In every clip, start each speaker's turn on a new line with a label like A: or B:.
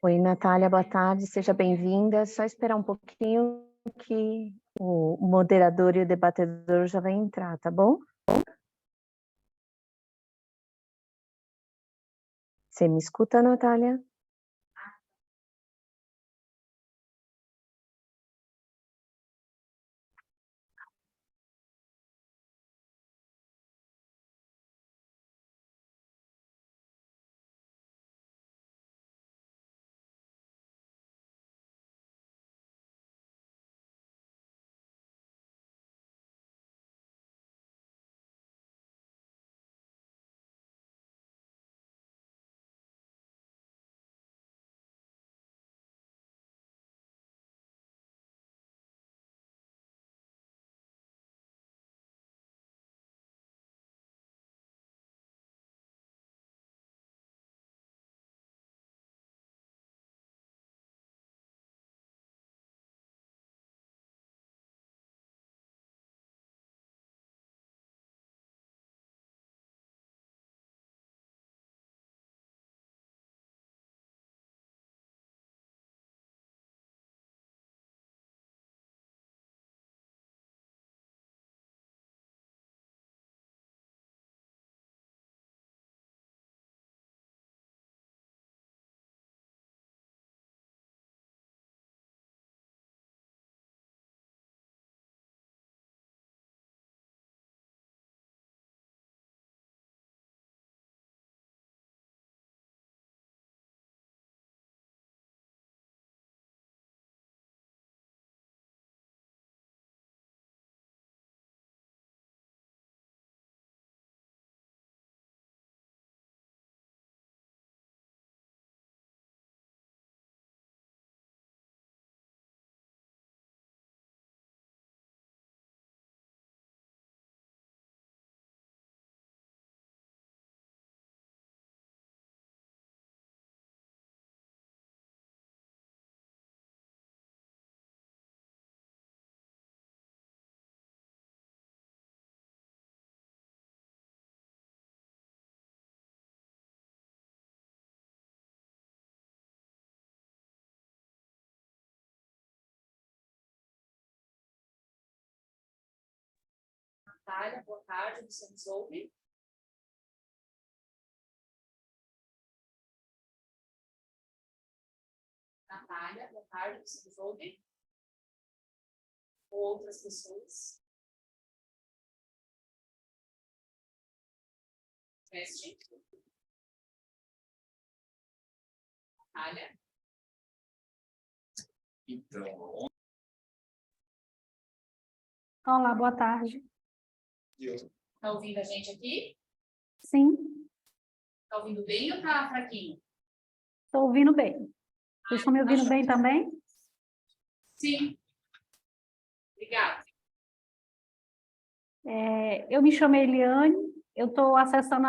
A: Oi, Natália, boa tarde, seja bem-vinda. Só esperar um pouquinho que o moderador e o debatedor já vai entrar, tá bom? Você me escuta, Natália?
B: Natália, boa tarde, você nos ouve? Natália, boa tarde, você nos ouve? Ou outras pessoas? Teste. Natália?
C: Então,
D: Olá, boa tarde.
B: Tá ouvindo a gente aqui?
D: Sim,
B: Tá ouvindo bem ou tá fraquinho?
D: estou ouvindo bem. Vocês estão me
B: Tá
D: ouvindo
B: joia.
D: bem também?
B: Sim. Obrigada.
D: Eu me chamo Eliane, eu estou acessando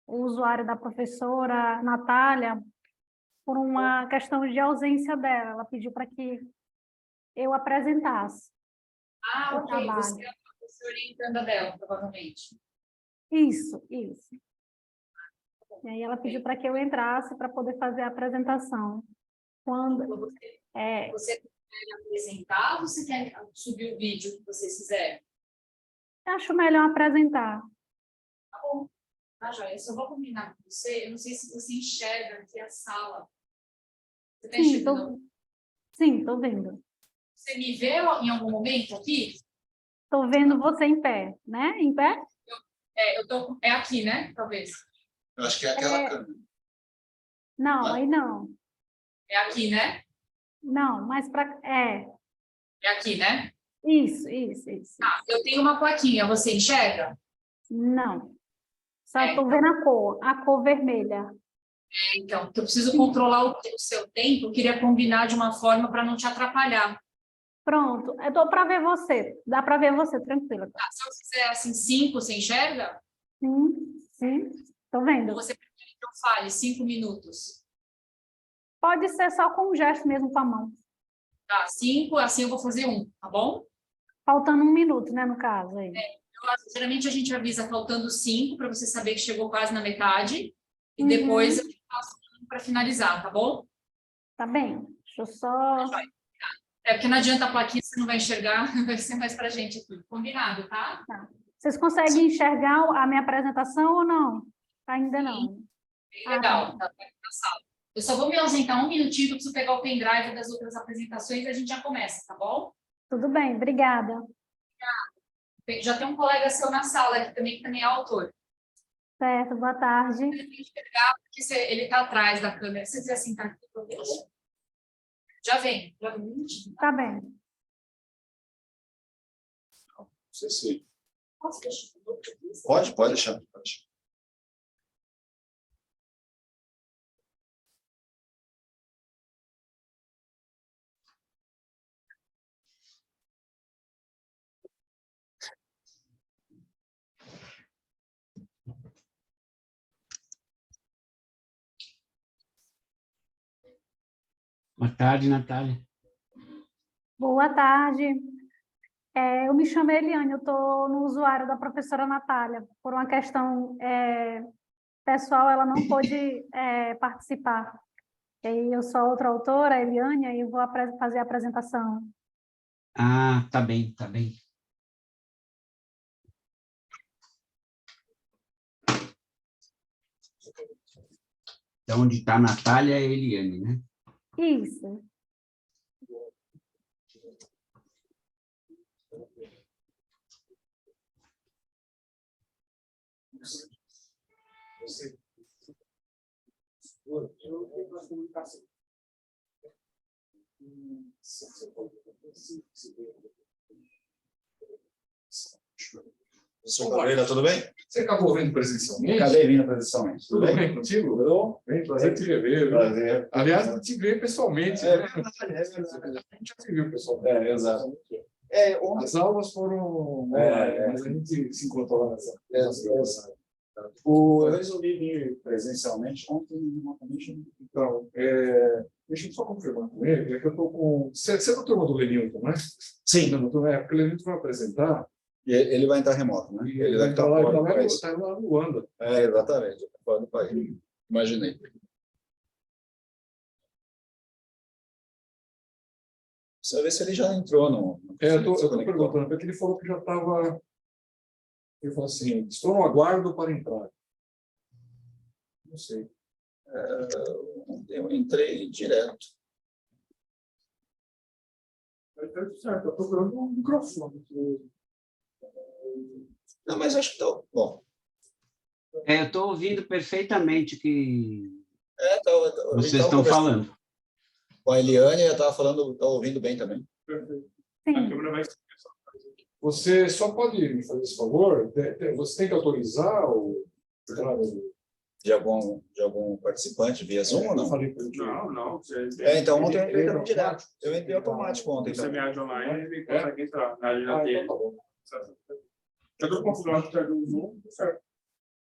D: o usuário da professora Natália por uma questão de ausência dela. Ela pediu para que eu apresentasse
B: Ah,
D: o
B: ok.
D: trabalho.
B: Você é a professora orientanda dela, provavelmente.
D: Isso, isso. E aí ela pediu para que eu entrasse para poder fazer a apresentação. Quando,
B: Você quer apresentar ou você quer subir o vídeo que vocês fizeram?
D: acho melhor apresentar.
B: Tá bom. Tá, joia. Eu só vou combinar com você. Eu não sei se você enxerga aqui a sala. Você está
D: Sim,
B: enxergando?
D: estou vendo.
B: Você me vê em algum momento aqui?
D: Estou vendo você em pé, né? Em pé?
B: É aqui, né? Talvez.
C: eu acho que é aquela câmera.
D: Não, aí não.
B: É aqui, né?
D: Não, mas para...
B: É aqui, né?
D: Isso.
B: Tá, eu tenho uma plaquinha. Você enxerga?
D: Não. Só estou
B: Então.
D: vendo a cor vermelha.
B: Então, eu preciso controlar o seu tempo. Eu queria combinar de uma forma para não te atrapalhar.
D: Pronto, eu estou para ver você. Dá para ver você, tranquila.
B: Tá, se eu fizer assim 5, você enxerga?
D: Sim, estou
B: Ou
D: vendo.
B: você prefere que eu fale 5 minutos?
D: Pode ser só com um gesto mesmo com a mão.
B: Tá, 5, assim eu vou fazer 1, tá bom?
D: Faltando 1 minuto, né, no caso aí.
B: Geralmente a gente avisa faltando 5 para você saber que chegou quase na metade. E depois eu faço para finalizar, tá bom?
D: Tá bem. Deixa eu só...
B: É porque não adianta a plaquinha, você não vai enxergar, vai ser mais para a gente aqui. Combinado, tá?
D: Vocês conseguem enxergar a minha apresentação ou não? Ainda não.
B: Legal, tá na sala. Eu só vou me ausentar um minutinho, que eu preciso pegar o pendrive das outras apresentações e a gente já começa, tá bom?
D: Tudo bem, obrigada.
B: Já tem um colega seu na sala aqui também, que também é autor.
D: Certo, boa tarde.
B: Ele tem que enxergar, porque ele está atrás da câmera. Se você quiser sentar aqui, eu vejo. Já vem um minutinho.
D: Tá bem.
C: Não sei se...
B: Posso deixar?
C: Pode deixar. Pode deixar.
E: Boa tarde, Natália.
D: Boa tarde. Eu me chamo Eliane, eu estou no usuário da professora Natália. Por uma questão pessoal, ela não pôde participar. E eu sou outra autora, Eliane, e vou fazer a apresentação.
E: Ah, tá bem, tá bem. Então, onde está a Natália é a Eliane, né?
D: Isso.
C: Professor Caveira, tudo bem?
F: Você acabou vindo presencialmente?
C: Acabei vindo presencialmente.
F: Tudo bem contigo? Tudo bem, prazer te rever. Viu?
C: Prazer.
F: Aliás, eu te vi pessoalmente.
C: É
F: né?
C: verdade, é verdade.
F: A gente já se viu pessoalmente.
C: Exato. Ontem...
F: As aulas foram mas a gente se encontrou lá nessa.
C: Eu resolvi vir presencialmente ontem, remotamente.
F: Então, deixa eu só confirmar com ele, que eu estou com... Você é da turma do Lenilton, né?
C: Sim.
F: Não, porque o Lenilton vai apresentar.
C: E ele vai entrar remoto, né?
F: Ele vai estar lá,
C: fora do país.
F: está lá no Luanda.
C: Exatamente. Fora do país. Imaginei. Precisa ver se ele já entrou no...
F: Eu estou perguntando, porque ele falou que já estava... Ele falou assim, estou no aguardo para entrar. Não sei.
C: Eu entrei direto.
F: Certo, eu estou procurando um microfone.
C: Não, mas acho que está... Bom.
E: Eu estou ouvindo perfeitamente o que vocês
C: Então,
E: estão falando.
C: Com a Eliane, eu estava falando, estava ouvindo bem também.
F: Perfeito.
D: Sim.
F: Você só pode me fazer esse favor? Você tem que autorizar o...
C: De algum participante via Zoom ou não?
G: Não.
C: Então ontem eu entrei também direto. Eu entrei automático ontem.
G: Você me
C: Então.
G: abre online, ele consegue entrar na agenda dele.
F: Tá bom.
G: Eu estou configurando o do Zoom, certo?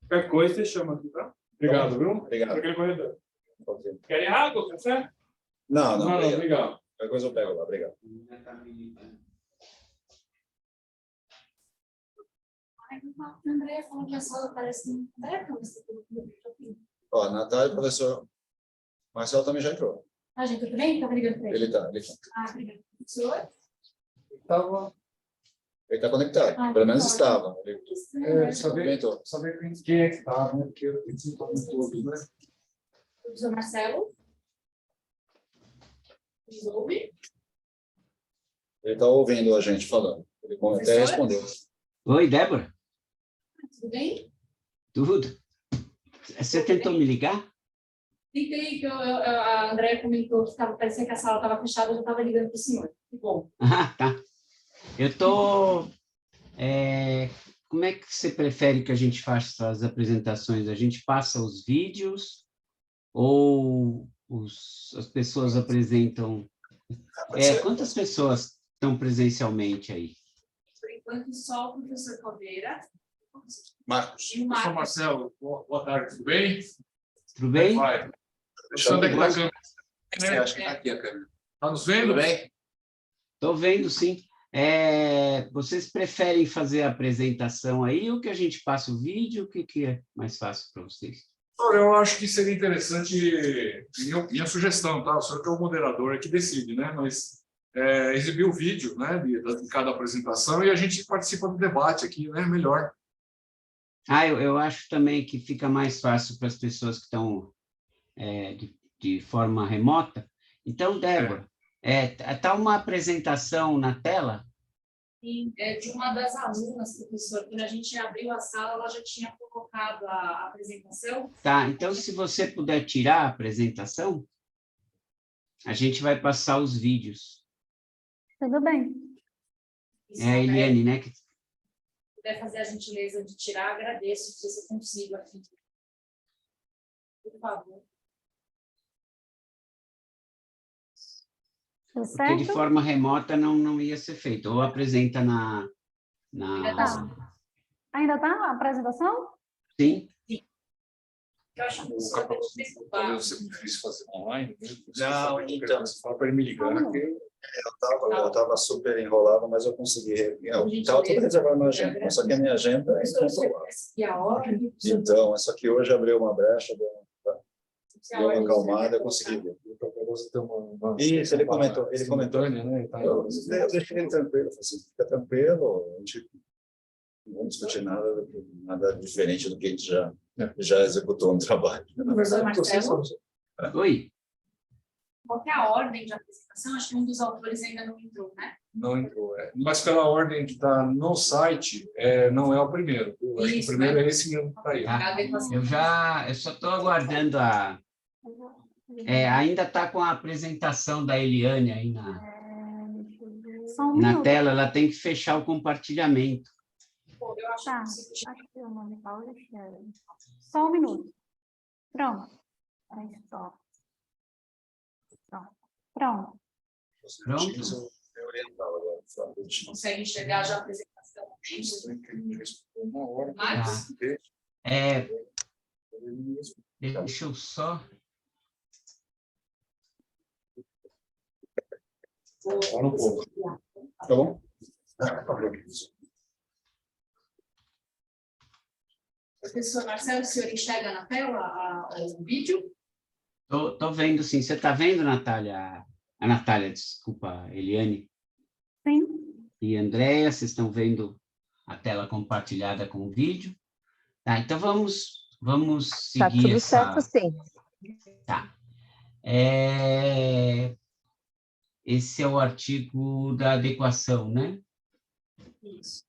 G: Qualquer coisa, você chama aqui, tá?
F: Obrigado, viu?
C: Obrigado.
G: Aquele corredor.
C: Ok.
G: Querem água, café?
C: Não,
F: Não, obrigado.
C: Qualquer coisa eu pego lá. Obrigado.
B: O André falou que a sala parece...
C: Ó, Natália, o professor Marcelo também já entrou.
B: Ah, gente, tudo bem? Estava ligando para ele.
C: Ele está.
B: Ah, obrigada. Senhor?
C: Ele está conectado. Pelo menos estava. Ele
F: Saber quem é que está, né? Porque eles estão todos, né?
B: Professor Marcelo? Me ouve?
C: Ele está ouvindo a gente falando. Ele até respondeu.
E: Oi, Débora.
B: Tudo bem?
E: Tudo? Você tentou me ligar?
B: Tentei, que a Andréia comentou que parecia que a sala estava fechada, eu já estava ligando para o senhor. Que bom.
E: Ah, tá. Eu estou... como é que você prefere que a gente faça as apresentações? A gente passa os vídeos ou as pessoas apresentam... quantas pessoas estão presencialmente aí?
B: Por enquanto, só o professor Caldeira.
C: Marcos.
B: E o
G: Professor
B: Marcos.
G: Marcelo, boa tarde, tudo bem?
E: Tudo bem?
G: Vai. Onde é que está a câmera?
C: Acho que está aqui a câmera.
G: Está nos vendo?
C: Tudo bem?
E: Estou vendo, sim. Vocês preferem fazer a apresentação aí ou que a gente passe o vídeo? O que é mais fácil para vocês?
F: Olha, eu acho que seria interessante, minha sugestão, tá? O senhor que é o moderador é que decide, né? Mas exibir o vídeo, né, de cada apresentação e a gente participa do debate aqui, né? Melhor.
E: Eu acho também que fica mais fácil para as pessoas que estão de forma remota. Então, Débora, tá uma apresentação na tela?
B: Sim, de uma das alunas, professor, quando a gente abriu a sala, ela já tinha colocado a apresentação.
E: Tá, então se você puder tirar a apresentação, a gente vai passar os vídeos.
D: Tudo bem.
B: Se
E: É a Eliane, né?
B: puder fazer a gentileza de tirar, agradeço, se você consiga aqui. Por favor.
D: Tudo
E: Porque de
D: certo?
E: forma remota não ia ser feito. Ou apresenta na...
D: Tá. Ainda tá a apresentação?
E: Sim.
B: Eu acho que
F: O
B: isso
F: capaz
B: vai ser ocupado.
F: de ser difícil fazer online.
C: Não, então.
F: Você fala para ele me ligar.
C: Eu estava super enrolado, mas eu consegui. Estava tudo reservado na agenda, mas só que a minha agenda é incontrolável.
B: E a ordem?
C: Então, só que hoje abriu uma brecha, deu uma acalmada, eu consegui ver. Isso, ele comentou.
F: Né?
C: Eu deixei ele tranquilo, eu falei assim, fica tranquilo, a gente não vamos discutir nada diferente do que a gente já executou no trabalho.
F: Na verdade,
E: Oi.
B: Qual que é a ordem de apresentação? Acho que um dos autores ainda não entrou, né?
F: não entrou. Mas pela ordem que está no site, não é o primeiro. Eu acho que o primeiro é esse mesmo que está aí.
E: Tá. Eu só estou aguardando ainda está com a apresentação da Eliane aí
D: Só um
E: na
D: minuto.
E: tela, ela tem que fechar o compartilhamento.
B: Eu acho
D: Tá.
B: que
D: Acho que o nome é Paula Sharon. Só um minuto. Pronto. Aí, stop. Pronto.
E: Pronto.
B: consegue enxergar já a apresentação. Marcos?
E: Deixa eu só...
C: Fala um pouco. Tá bom?
B: Professor Marcelo, o senhor enxerga na tela o vídeo?
E: Tô vendo, sim. Você está vendo, Natália? A Natália, desculpa, Eliane.
D: Sim.
E: E Andréia, vocês estão vendo a tela compartilhada com o vídeo? Tá, então vamos seguir
A: Tá tudo certo, sim.
E: Tá. Esse é o artigo da adequação, né?
B: Isso.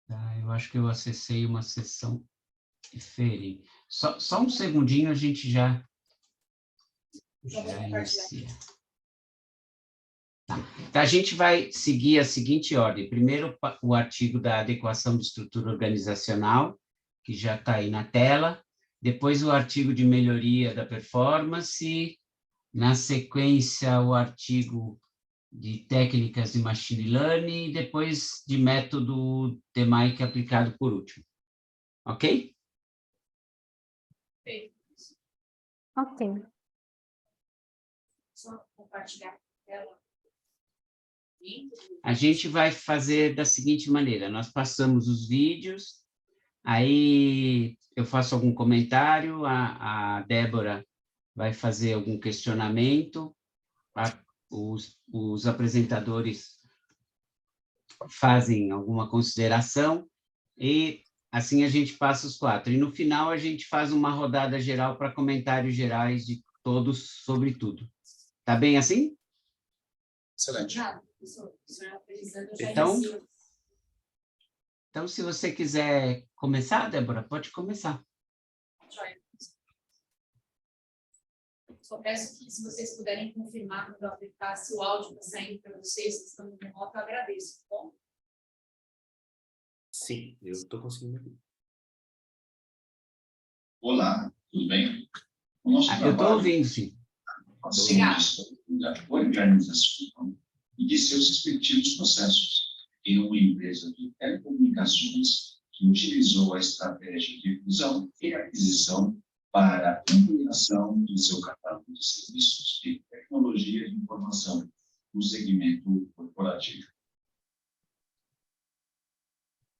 E: Tá, eu acho que eu acessei uma sessão diferente. Só um segundinho, a gente já inicia. Tá. Então, a gente vai seguir a seguinte ordem. Primeiro, o artigo da adequação de estrutura organizacional, que já está aí na tela. Depois, o artigo de melhoria da performance. Na sequência, o artigo de técnicas de machine learning. E depois, de método DMAIC aplicado por último. Ok?
D: Ok.
B: Só compartilhar a tela.
E: A gente vai fazer da seguinte maneira, nós passamos os vídeos, aí eu faço algum comentário, a Débora vai fazer algum questionamento, os apresentadores fazem alguma consideração, e assim a gente passa os 4. E no final a gente faz uma rodada geral para comentários gerais de todos sobre tudo. Tá bem assim?
C: Excelente.
E: Então, se você quiser começar, Débora, pode começar.
B: Só peço que, se vocês puderem confirmar quando eu apertar, se o áudio está saindo para vocês que estão no remoto, eu agradeço, tá bom?
H: Sim, eu estou conseguindo aqui.
I: Olá, tudo bem?
E: Eu estou ouvindo, sim.
I: Da organização e de seus respectivos processos em uma empresa de telecomunicações que utilizou a estratégia de fusão e aquisição para a ampliação do seu catálogo de serviços de tecnologia de informação no segmento corporativo.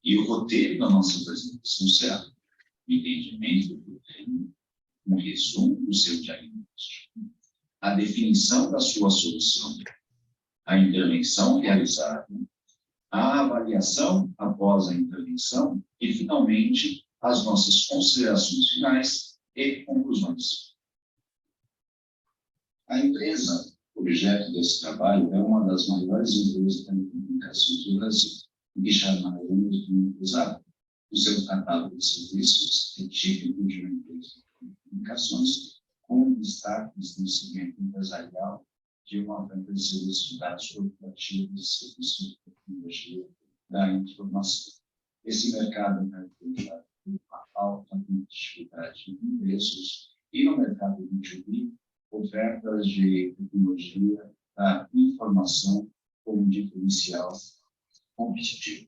I: E o roteiro da nossa apresentação será o entendimento do tema, um resumo do seu diagnóstico, a definição da sua solução, a intervenção realizada, a avaliação após a intervenção e, finalmente, as nossas considerações finais e conclusões. A empresa objeto desse trabalho é uma das maiores empresas de telecomunicações do Brasil, que chamaremos de empresário. O seu catálogo de serviços é típico de uma empresa de telecomunicações, com destaques no segmento empresarial de uma franquia de serviços de dados corporativos e serviços de tecnologia da informação. Esse mercado é caracterizado por uma alta competitividade de preços e, no mercado B2B, ofertas de tecnologia da informação como diferencial competitivo.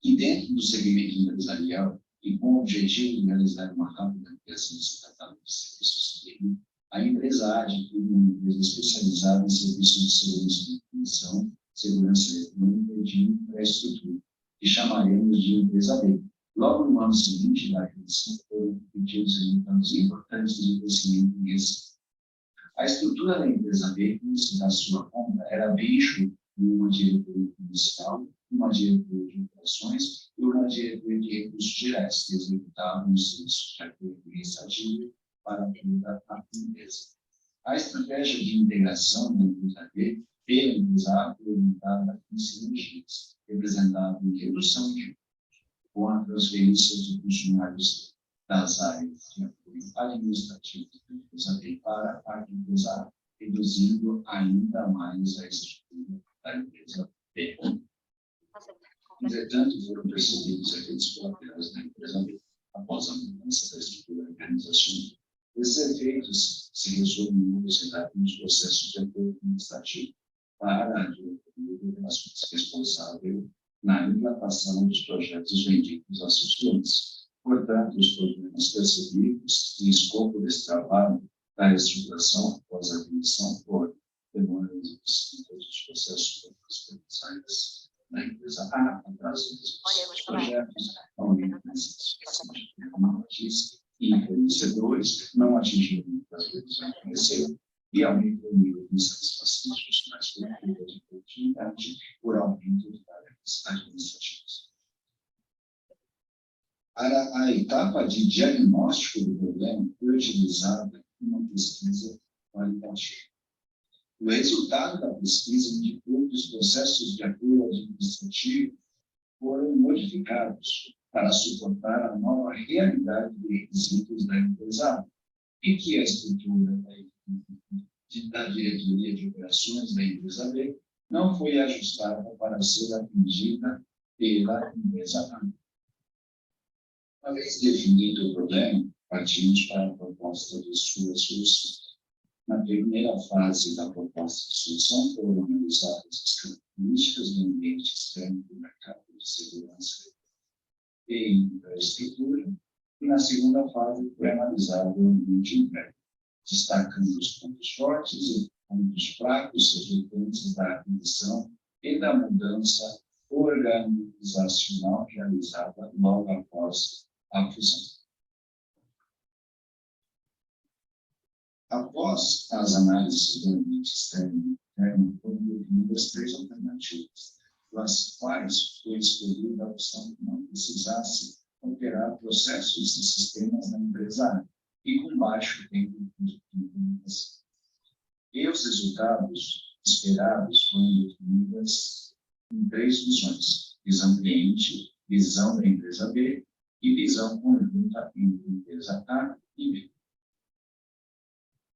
I: E dentro do segmento empresarial, e com o objetivo de realizar uma rápida criação de seu catálogo de serviços TI, a empresa adquiriu uma empresa especializada em serviços de segurança de informação, segurança eletrônica e de infraestrutura, que chamaremos de empresa B. Logo no ano seguinte da aquisição, foram pedidos resultados importantes de crescimento nesse. A estrutura da empresa B, antes da sua compra, era bem enxuta, com uma diretoria comercial, uma diretoria de operações e uma diretoria de recursos diretos, que executavam os serviços de administrativo para toda a empresa. A estratégia de integração da empresa B pela empresa A foi orientada em sinergias, representada em redução de com a transferência de funcionários das áreas de apoio administrativo da empresa B para a empresa A, reduzindo ainda mais a estrutura da empresa B. Entretanto, foram percebidos efeitos colaterais da empresa B após a mudança da estrutura organizacional. Esses efeitos se resumem em velocidade nos processos de apoio administrativo para a diretoria de operações responsável na implantação dos projetos vendidos aos seus clientes. Portanto, os problemas percebidos e escopo desse trabalho da reestruturação após a aquisição foram demoras em todos os processos comerciais da empresa A, atraso dos projetos, aumento das especificações de tecnologias e fornecedores, não atingindo as previsões que receberam, e aumento do nível de insatisfação dos funcionários por perda de produtividade por aumento de tarefas administrativas. Para a etapa de diagnóstico do problema, foi utilizada uma pesquisa qualitativa. O resultado da pesquisa indicou que os processos de apoio administrativo foram modificados para suportar a nova realidade de requisitos da empresa e que a estrutura da diretoria de operações da empresa B não foi ajustada para ser atendida pela empresa A. Uma vez definido o problema, partimos para a proposta de sua solução. Na primeira fase da proposta de solução, foram analisadas as características do ambiente externo do mercado de segurança e infraestrutura, e na segunda fase foi analisado o ambiente interno, destacando os pontos fortes e pontos fracos resultantes da aquisição e da mudança organizacional realizada logo após a fusão. Após as análises do ambiente externo e interno, foram definidas 3 alternativas, das quais foi escolhida a opção que não precisasse operar processos e sistemas da empresa A e com baixo tempo de implementação. E os resultados esperados foram definidos em 3 visões: visão cliente, visão da empresa B e visão conjunta entre a empresa A e B.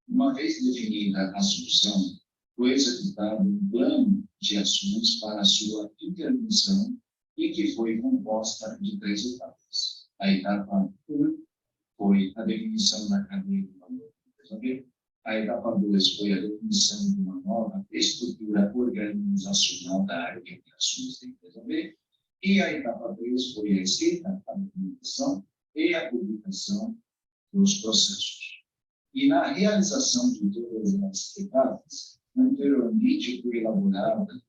I: Uma vez definida a solução, foi executado um plano de ações para a sua intervenção e que foi composta de 3 etapas. A etapa 1 foi a definição da cadeia de valor da empresa B. A etapa 2 foi a definição de uma nova estrutura organizacional da área de operações da empresa B. E a etapa 3 foi a escrita, a documentação e a publicação dos processos. E na realização de todas as etapas, inicialmente foi elaborada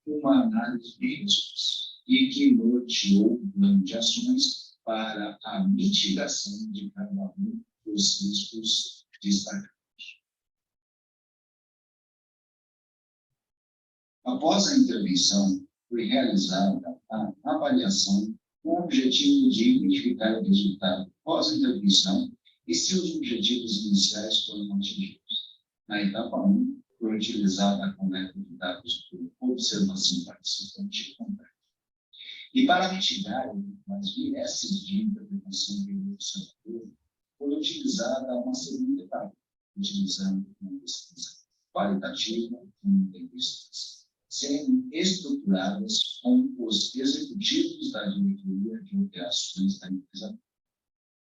I: uma análise de riscos e que norteou o plano de ações para a mitigação de cada um dos riscos destacados. Após a intervenção, foi realizada a avaliação com o objetivo de identificar o resultado pós-intervenção e se os objetivos iniciais foram atingidos. Na etapa 1, foi utilizada a coleta de dados por observação participante e contrário. E para mitigar as vieses de interpretação do observador, foi utilizada uma segunda etapa, utilizando uma pesquisa qualitativa e entrevistas, sendo estruturadas com os executivos da diretoria de operações da empresa.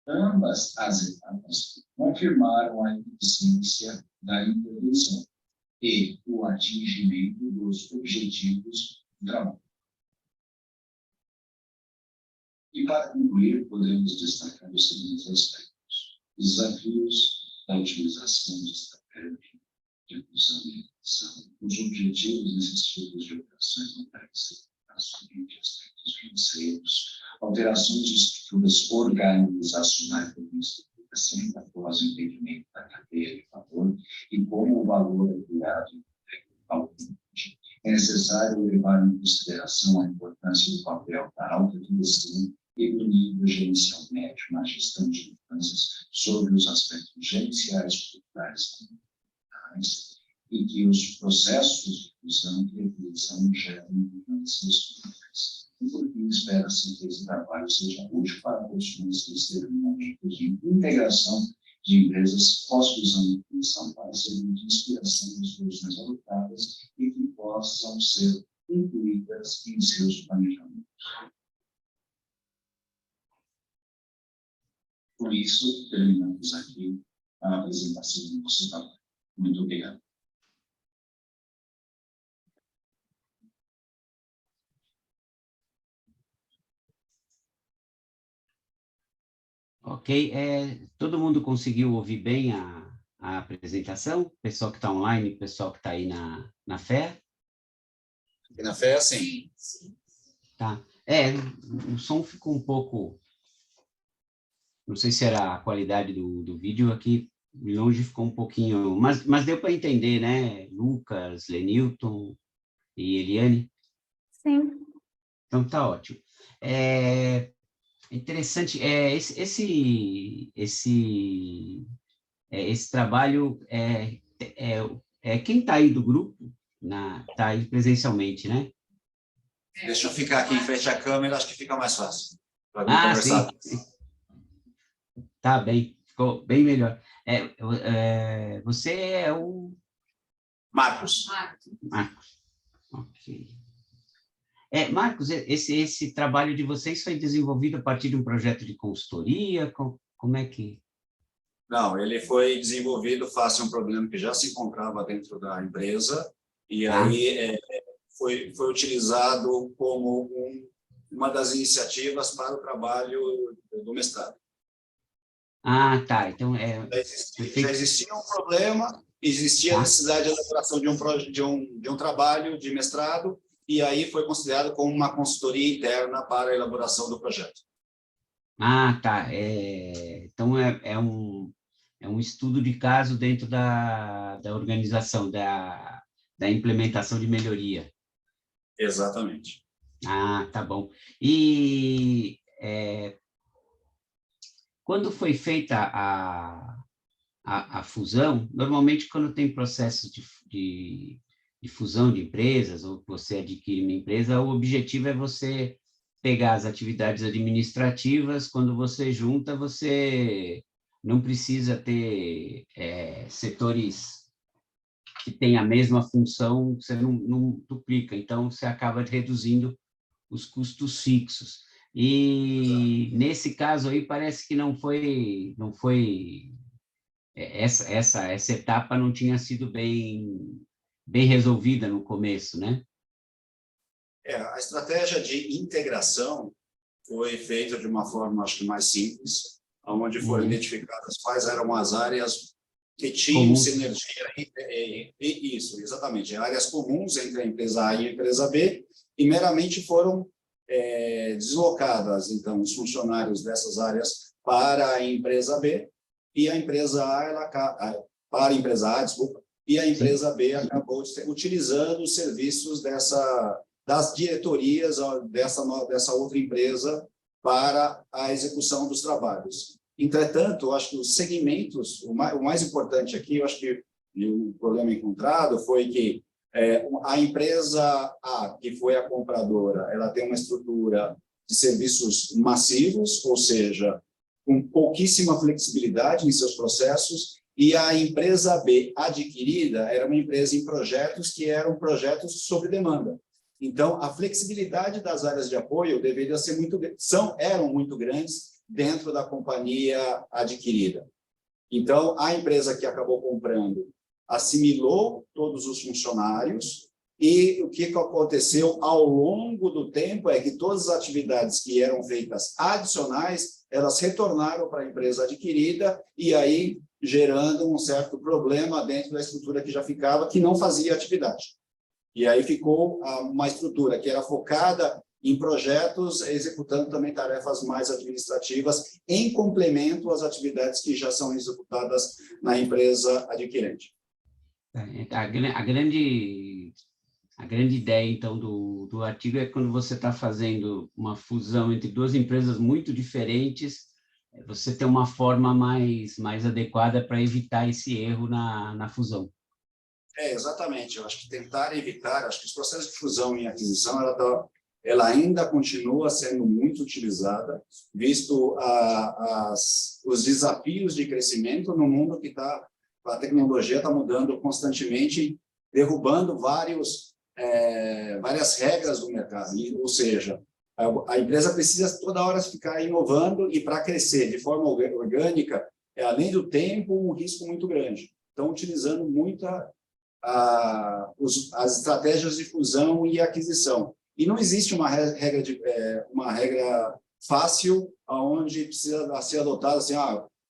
I: Ambas as etapas confirmaram a eficiência da intervenção e o atingimento dos objetivos do trabalho. E para concluir, podemos destacar os seguintes aspectos: os desafios da utilização de estratégia de fusão e redução, os objetivos nesses tipos de operações não devem ser de aspectos financeiros, alterações de estruturas organizacionais sempre após o entendimento da cadeia de valor e como o valor é criado ao cliente. É necessário levar em consideração a importância do papel da alta direção e do nível gerencial médio na gestão de mudanças sobre os aspectos gerenciais, culturais e comunitários, e que os processos de fusão e aquisição geram mudanças únicas. E por fim, espera-se que esse trabalho seja útil para ações que serão de integração de empresas pós-fusão e aquisição para serem de inspiração das soluções adotadas e que possam ser incluídas em seus planejamentos. Por isso, terminamos aqui a apresentação do nosso trabalho. Muito obrigado.
E: Ok, todo mundo conseguiu ouvir bem a apresentação? Pessoal que está online, pessoal que está aí na FEA?
C: E na FEA, sim.
E: Tá. O som ficou um pouco... Não sei se era a qualidade do vídeo aqui, de longe ficou um pouquinho... Mas deu para entender, né? Lucas, Lenilton e Eliane?
D: Sim.
E: Então, tá ótimo. Interessante, esse trabalho, quem está aí do grupo, está aí presencialmente, né?
C: Deixa eu ficar aqui em frente à câmera, acho que fica mais fácil para mim conversar.
E: Sim. Tá bem, ficou bem melhor. Você é o...
C: Marcos.
E: Marcos, ok. Marcos, esse trabalho de vocês foi desenvolvido a partir de um projeto de consultoria? Como é que...
C: Não, ele foi desenvolvido face a um problema que já se encontrava dentro da empresa e aí foi utilizado como uma das iniciativas para o trabalho do mestrado.
E: Ah, tá. Então,
C: já existia um problema, existia a necessidade de elaboração de um trabalho de mestrado, e aí foi considerado como uma consultoria interna para a elaboração do projeto.
E: Ah, tá. Então, é um estudo de caso dentro da organização, da implementação de melhoria.
C: Exatamente.
E: Ah, tá bom. E quando foi feita a fusão, normalmente quando tem processo de fusão de empresas, ou você adquire uma empresa, o objetivo é você pegar as atividades administrativas, quando você junta, você não precisa ter setores que têm a mesma função, você não duplica, então você acaba reduzindo os custos fixos. E nesse caso aí parece que não foi essa etapa não tinha sido bem resolvida no começo, né?
C: A estratégia de integração foi feita de uma forma, acho que mais simples, onde foram identificadas quais eram as áreas que tinham
E: Comum.
C: sinergia, isso, exatamente, áreas comuns entre a empresa A e a empresa B, e meramente foram deslocadas, então, os funcionários dessas áreas para a empresa B, e a empresa A, para a empresa A, desculpa, e a empresa B acabou utilizando os serviços das diretorias dessa outra empresa para a execução dos trabalhos. Entretanto, eu acho que os segmentos, o mais importante aqui, eu acho que o problema encontrado foi que a empresa A, que foi a compradora, ela tem uma estrutura de serviços massivos, ou seja, com pouquíssima flexibilidade em seus processos, e a empresa B adquirida era uma empresa em projetos que eram projetos sob demanda. Então, a flexibilidade das áreas de apoio deveria ser eram muito grandes dentro da companhia adquirida. Então, a empresa que acabou comprando assimilou todos os funcionários, e o que aconteceu ao longo do tempo é que todas as atividades que eram feitas adicionais, elas retornaram para a empresa adquirida, e aí gerando um certo problema dentro da estrutura que já ficava, que não fazia atividade. E aí ficou uma estrutura que era focada em projetos, executando também tarefas mais administrativas, em complemento às atividades que já são executadas na empresa adquirente.
E: A grande ideia, então, do artigo é quando você está fazendo uma fusão entre duas empresas muito diferentes, você ter uma forma mais adequada para evitar esse erro na fusão.
C: Exatamente. Eu acho que tentar evitar, acho que os processos de fusão e aquisição, ela ainda continua sendo muito utilizada, visto os desafios de crescimento no mundo que a tecnologia está mudando constantemente, derrubando várias regras do mercado. Ou seja, a empresa precisa toda hora ficar inovando, e para crescer de forma orgânica, além do tempo, um risco muito grande. Estão utilizando muito as estratégias de fusão e aquisição. E não existe uma regra fácil onde precisa ser adotada assim,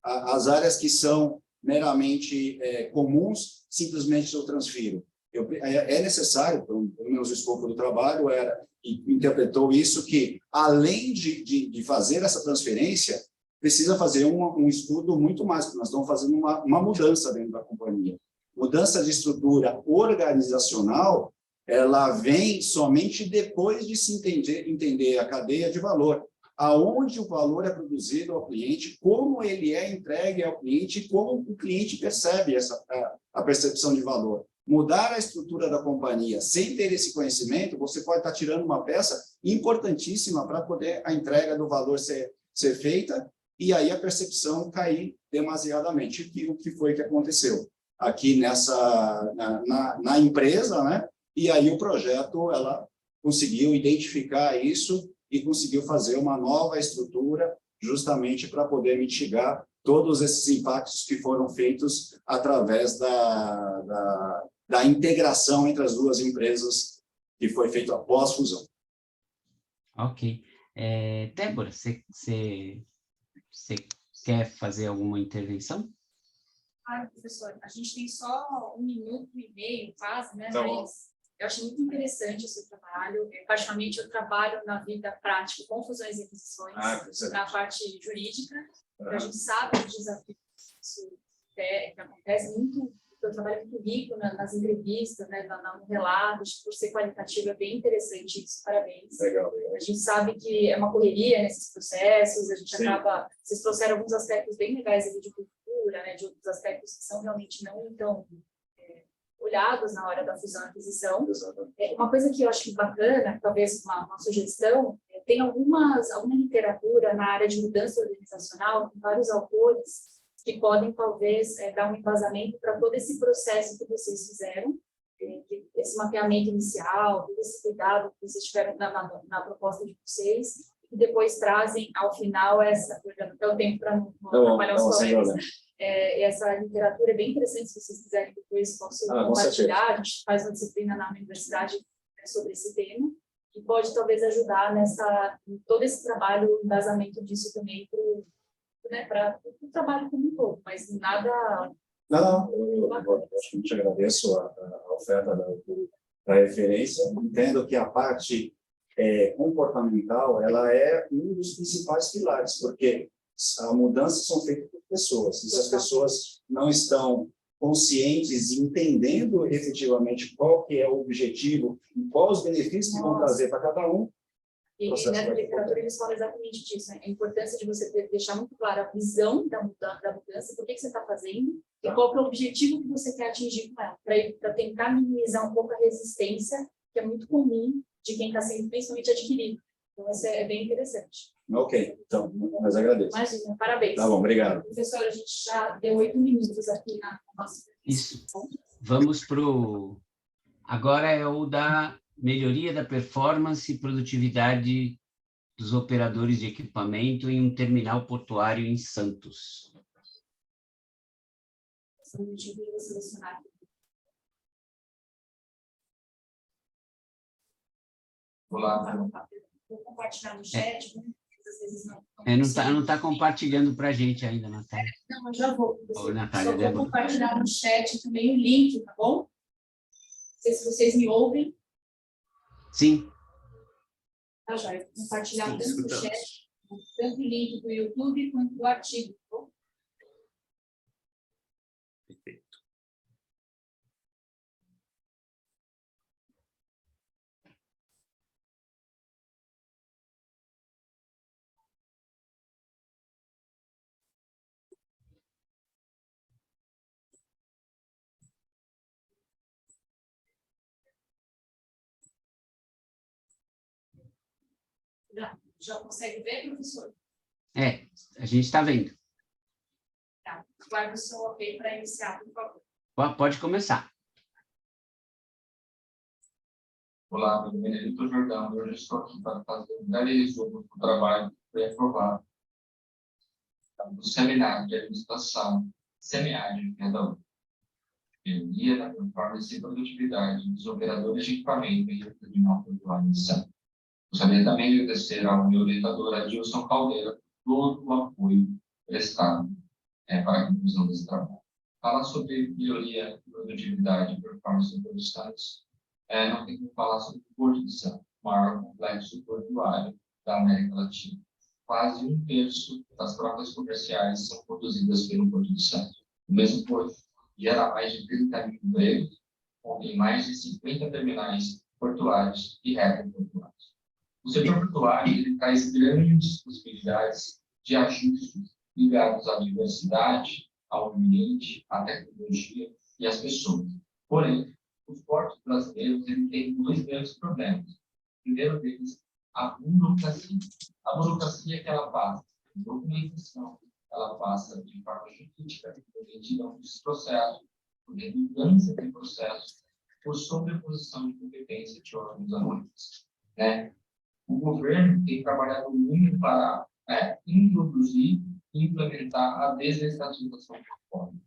C: as áreas que são meramente comuns, simplesmente eu transfiro. É necessário, pelo menos o escopo do trabalho interpretou isso, que além de fazer essa transferência, precisa fazer um estudo muito mais, porque nós estamos fazendo uma mudança dentro da companhia. Mudança de estrutura organizacional, ela vem somente depois de se entender a cadeia de valor, aonde o valor é produzido ao cliente, como ele é entregue ao cliente e como o cliente percebe a percepção de valor. Mudar a estrutura da companhia sem ter esse conhecimento, você pode estar tirando uma peça importantíssima para poder a entrega do valor ser feita, e aí a percepção cair demasiadamente. E o que foi que aconteceu aqui na empresa, né? E aí o projeto, ela conseguiu identificar isso e conseguiu fazer uma nova estrutura justamente para poder mitigar todos esses impactos que foram feitos através da integração entre as duas empresas que foi feito após fusão.
E: Ok. Débora, você quer fazer alguma intervenção?
B: Claro, professor. A gente tem só 1 minuto e meio, quase, né?
C: Tá
B: Mas eu acho muito interessante o seu trabalho. Particularmente, eu trabalho na vida prática com fusões e aquisições, na parte jurídica. A gente sabe os desafios que acontecem muito. Eu trabalho muito rico nas entrevistas, né, no relato, por ser qualitativo, é bem interessante isso, parabéns.
C: Legal.
B: A gente sabe que é uma correria nesses processos, a gente vocês trouxeram alguns aspectos bem legais ali de cultura, né, de outros aspectos que são realmente não tão olhados na hora da fusão e aquisição. Uma coisa que eu acho bacana, talvez uma sugestão, tem alguma literatura na área de mudança organizacional, com vários autores, que podem, talvez, dar um embasamento para todo esse processo que vocês fizeram, esse mapeamento inicial, todo esse cuidado que vocês tiveram na proposta de vocês, e depois trazem, ao final, até o tempo para não atrapalhar os colegas. Essa literatura é bem interessante, se vocês quiserem depois compartilhar. A gente faz uma disciplina na universidade sobre esse tema, que pode, talvez, ajudar em todo esse trabalho, o embasamento disso também para o trabalho como um todo, mas nada
C: Não, eu acho que eu te agradeço a oferta da referência. Entendo que a parte comportamental ela é um dos principais pilares, porque a mudança são feitas por pessoas. E se as pessoas não estão conscientes e entendendo efetivamente qual que é o objetivo e quais os benefícios que vão trazer para cada um.
B: E nessa literatura eles falam exatamente disso, né? A importância de você deixar muito clara a visão da mudança, por que você está fazendo, e qual que é o objetivo que você quer atingir com ela, para tentar minimizar um pouco a resistência, que é muito comum de quem está sendo principalmente adquirido. Então, isso é bem interessante.
C: Ok, então, mas agradeço.
B: Imagina, parabéns.
C: Tá bom, obrigado.
B: Professora, a gente já deu 8 minutos aqui na nossa...
E: Isso. Vamos para o... Agora é o da melhoria da performance e produtividade dos operadores de equipamento em um terminal portuário em Santos.
B: Selecionar.
I: Olá.
B: Vou compartilhar no chat. Às vezes
E: não tá compartilhando para a gente ainda, Natália.
B: Não, eu já vou.
E: Oi, Natália,
B: só vou compartilhar no chat também o link, tá bom? Não sei se vocês me ouvem.
E: Sim.
B: Tá, joia. Compartilhar tanto no chat, tanto o link do YouTube quanto do artigo, tá bom?
H: Perfeito.
B: Já consegue ver, professor?
E: A gente está vendo.
B: Tá. Guarda o seu ok para iniciar, por favor.
E: Pode começar.
I: Olá, meu nome é Vitor Jordão. Hoje estou aqui para fazer um breve resumo do trabalho que foi aprovado no seminário de administração, perdão, melhoria da performance e produtividade dos operadores de equipamento e terminal portuário de Santos. Gostaria também de agradecer ao meu orientador, Adilson Caldeira, por todo o apoio prestado para a conclusão desse trabalho. Falar sobre melhoria de produtividade e performance dos Santos, não tem como falar sobre o Porto de Santos, o maior complexo portuário da América Latina. Quase 1/3 das trocas comerciais são produzidas pelo Porto de Santos. O mesmo porto gera mais de 30 mil empregos, contém mais de 50 terminais portuários e portuários. O setor portuário ele traz grandes possibilidades de ajustes ligados à diversidade, ao ambiente, à tecnologia e às pessoas. Porém, os portos brasileiros ele têm 2 grandes problemas. O primeiro deles, a burocracia. A burocracia que ela passa de documentação, ela passa de forma jurídica, por lentidão dos processos, por redundância de processos, por sobreposição de competência de órgãos anônimos. O governo tem trabalhado muito para introduzir e implementar a desestatização do transporte.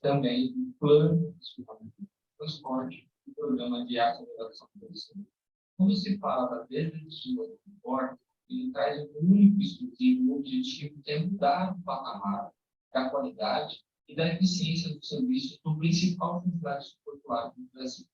I: Também o plano de transporte, o programa de aceleração do transporte. Quando se fala da desestatização do transporte, ele traz um único exclusivo objetivo que é mudar o patamar da qualidade e da eficiência do serviço do principal complexo portuário do Brasil.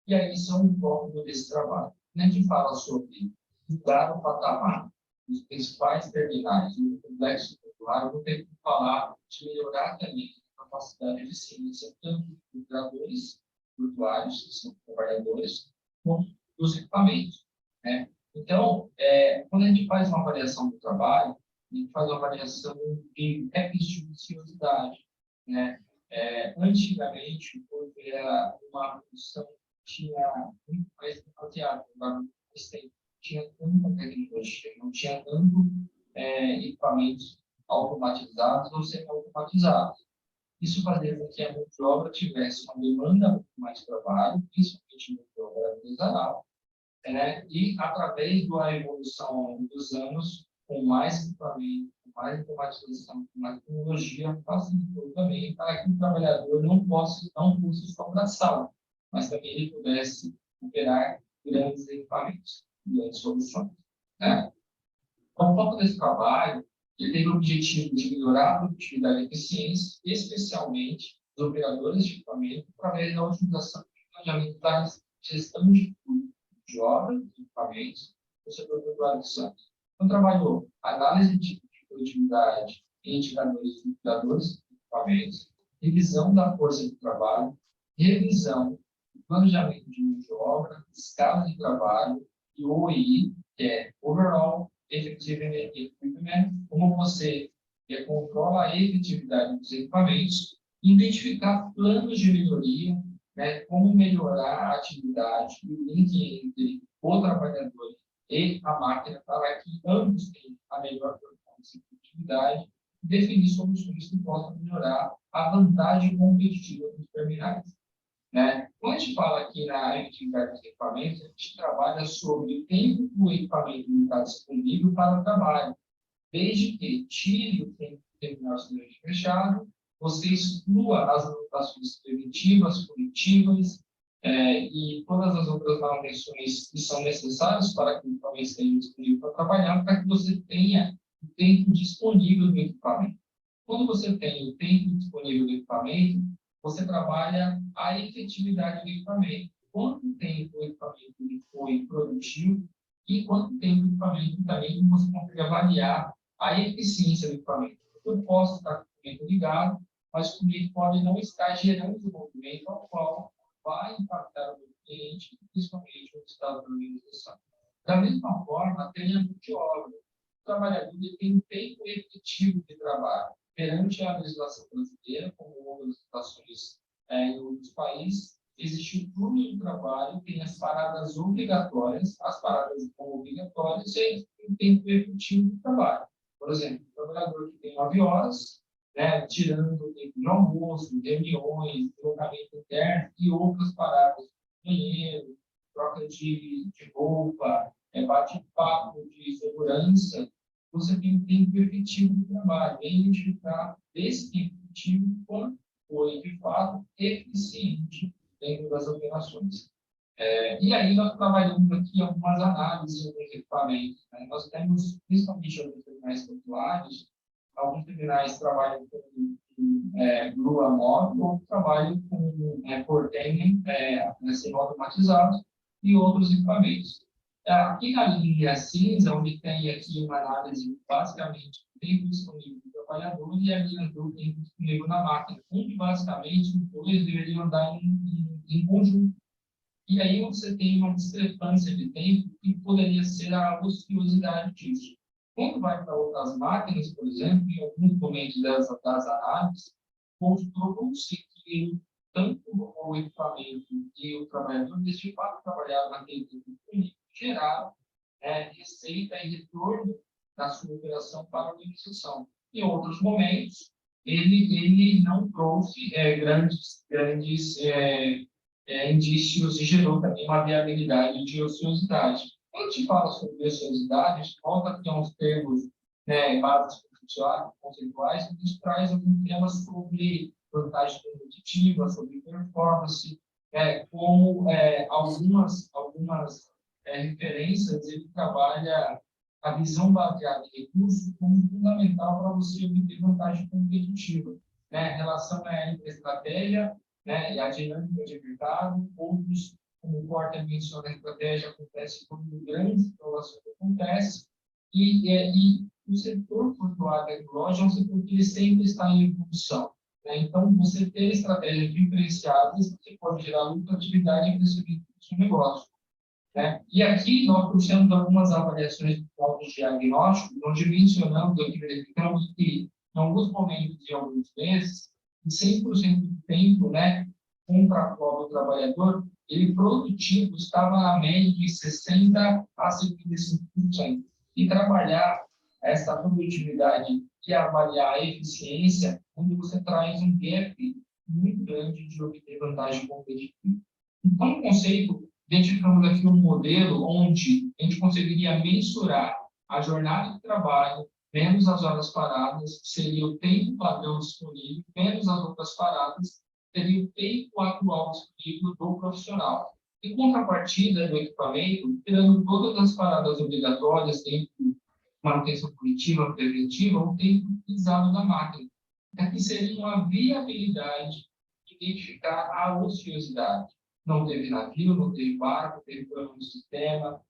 I: E aí são um pouco desse trabalho. A gente fala sobre mudar o patamar dos principais terminais do complexo portuário, vou ter que falar de melhorar também a capacidade de eficiência tanto dos operadores portuários, que são trabalhadores, quanto dos equipamentos. Então, quando a gente faz uma avaliação do trabalho, a gente faz uma avaliação de eficiência. Antigamente, o porto era uma função que tinha muito mais baseado tinha tanta tecnologia, não tinha tanto equipamentos automatizados ou semi-automatizados. Isso fazia com que a mão de obra tivesse uma demanda muito mais de trabalho, principalmente mão de obra artesanal, e através da evolução ao longo dos anos, com mais equipamento, com mais automatização, com mais tecnologia, facilitou também para que o trabalhador não fosse só braçal, mas também ele pudesse operar grandes equipamentos, grandes soluções. Então, o foco desse trabalho
H: Ele tem o objetivo de melhorar a produtividade e eficiência, especialmente dos operadores de equipamento, através da otimização do planejamento da gestão de obras e equipamentos do setor portuário de Santos. Então, trabalhou análise de produtividade e indicadores de equipamentos, revisão da força de trabalho, revisão do planejamento de mão de obra, escala de trabalho e OEE, que é Overall Effectiveness Equipment, como você controla a efetividade dos equipamentos, identificar planos de melhoria, né, como melhorar a atividade e o link entre o trabalhador e a máquina para que ambos tenham a melhor performance e produtividade, definir soluções que possam melhorar a vantagem competitiva dos terminais. Né? Quando a gente fala aqui na efetividade dos equipamentos, a gente trabalha sobre o tempo que o equipamento está disponível para o trabalho, desde que tire o tempo do terminal simultâneo fechado, você exclua as anotações preventivas, punitivas e todas as outras manutenções que são necessárias para que o equipamento esteja disponível para trabalhar, para que você tenha o tempo disponível do equipamento. Quando você tem o tempo disponível do equipamento, você trabalha a efetividade do equipamento. Quanto tempo o equipamento foi produtivo e quanto tempo o equipamento também você consegue avaliar a eficiência do equipamento. Eu posso estar com o equipamento ligado, mas o cliente pode não estar gerando o movimento ao qual vai impactar o cliente, principalmente no estado da organização. Da mesma forma, tem a mão de obra. O trabalhador tem um tempo efetivo de trabalho. Perante a legislação brasileira, como outras situações em outros países, existe um turno de trabalho, tem as paradas obrigatórias, as paradas não obrigatórias e o tempo efetivo de trabalho. Por exemplo, o trabalhador que tem 9 horas, né, tirando o tempo de almoço, reuniões, deslocamento interno e outras paradas de banheiro, troca de roupa, bate-papo de segurança, você tem um tempo efetivo de trabalho, e identificar esse tempo efetivo quanto foi, de fato, eficiente dentro das operações. E aí nós trabalhamos aqui algumas análises de equipamentos. Né? Nós temos, principalmente alguns terminais portuários, alguns terminais trabalham com grua móvel, ou trabalham com container semi-automatizado e outros equipamentos. Aqui na linha cinza, onde tem aqui uma análise basicamente do tempo disponível do trabalhador e a linha do tempo disponível na máquina, onde basicamente os dois deveriam andar em conjunto. E aí você tem uma discrepância de tempo que poderia ser a ociosidade disso. Quando vai para outras máquinas, por exemplo, em alguns momentos das análises, mostrou-se que tanto o equipamento e o trabalhador, de fato, trabalharam naquele tempo disponível, gerar receita e retorno da sua operação para a organização. Em outros momentos, ele não trouxe grandes indícios e gerou também uma viabilidade de ociosidade. Quando a gente fala sobre ociosidade, a gente volta aqui a uns termos básicos conceituais, que nos traz alguns temas sobre vantagem competitiva, sobre performance, como algumas referências, ele trabalha a visão baseada em recursos como fundamental para você obter vantagem competitiva. Relação entre a estratégia e a dinâmica de mercado, outros, como o Porta menciona, a estratégia acontece quando grandes inovações acontecem, e o setor portuário tecnológico é um setor que ele sempre está em evolução. Então, você ter estratégias diferenciadas, você pode gerar lucratividade e crescimento do seu negócio. E aqui nós trouxemos algumas avaliações de provas de diagnóstico, onde mencionamos aqui, verificamos que, em alguns momentos e alguns meses, em 100% do tempo, contra a prova do trabalhador, ele produtivo estava na média de 60% a 75%. E trabalhar essa produtividade e avaliar a eficiência, onde você traz um gap muito grande de obter vantagem competitiva. Então, o conceito, identificamos aqui um modelo onde a gente conseguiria mensurar a jornada de trabalho, menos as horas paradas, que seria o tempo padrão disponível, menos as outras paradas, seria o tempo atual disponível do profissional. Em contrapartida do equipamento, tirando todas as paradas obrigatórias, tempo manutenção punitiva, preventiva, o tempo utilizado da máquina. Aqui seria uma viabilidade de identificar a ociosidade. Não teve navio, não teve barco, teve problema no sistema.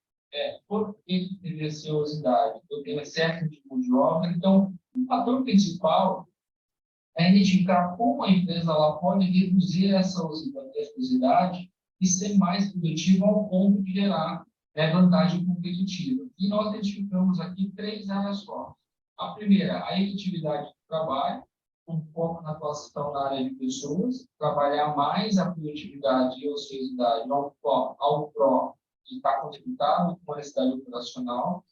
H: Por que teve a ociosidade? Eu tenho excesso de mão de obra. Então, o fator principal é identificar como a empresa ela pode reduzir essa ociosidade e ser mais produtiva ao ponto de gerar vantagem competitiva. E nós identificamos aqui 3 áreas fortes. A primeira, a efetividade do trabalho, com foco na atuação na área de pessoas, trabalhar mais a produtividade e a ociosidade ao pró de estar conectado com a necessidade operacional,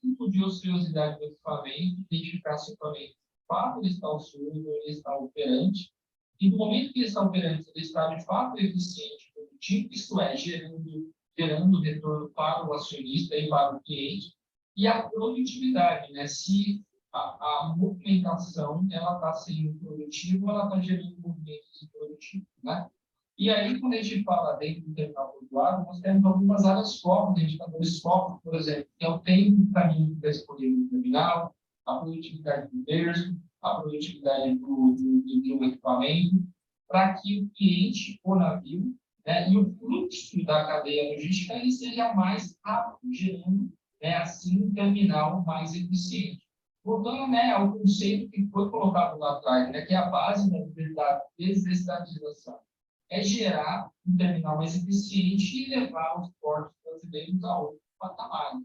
H: tipo de ociosidade do equipamento, identificar se o equipamento, de fato, ele está ocioso, ele está operante, e no momento que ele está operante, ele está, de fato, eficiente, produtivo, isto é, gerando retorno para o acionista e para o cliente, e a produtividade, né? Se a movimentação ela está sendo produtiva, ela está gerando movimentos produtivos, né? E aí, quando a gente fala dentro do terminal portuário, nós temos algumas áreas focos, indicadores focos, por exemplo, que é o tempo de caminho para escolher no terminal, a produtividade do berço, a produtividade de um equipamento, para que o cliente, o navio, né, e o fluxo da cadeia logística ele seja mais rápido, gerando, né, assim, um terminal mais eficiente. Voltando, né, ao conceito que foi colocado lá atrás, né, que é a base da desestatização, é gerar um terminal mais eficiente e levar os portos brasileiros a outro patamar.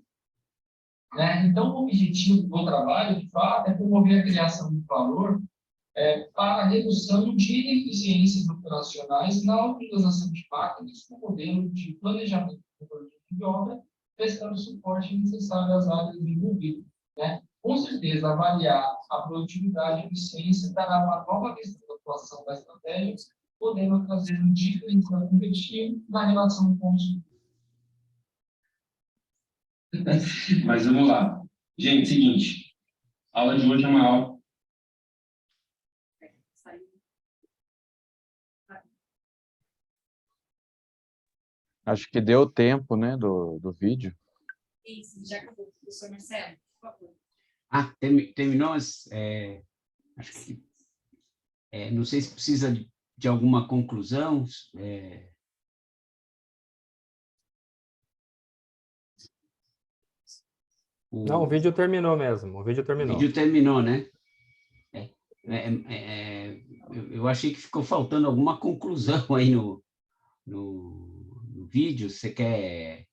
H: Né? Então, o objetivo do trabalho, de fato, é promover a criação de valor para a redução de ineficiências operacionais na utilização de máquinas com modelo de planejamento de obra, prestando suporte necessário às áreas envolvidas. Né? Com certeza, avaliar a produtividade e eficiência dará uma nova visão da atuação da estratégia, podendo trazer um diferencial competitivo na relação com os.
I: Mas vamos lá. Gente, seguinte, a aula de hoje é uma aula.
J: Acho que deu tempo, né, do vídeo.
B: Isso, já acabou. Professor Marcelo, por favor.
E: Terminou? Acho que não sei se precisa de alguma conclusão.
K: Não, o vídeo terminou mesmo. O vídeo terminou.
E: O vídeo terminou, né? Eu achei que ficou faltando alguma conclusão aí no vídeo. Você quer...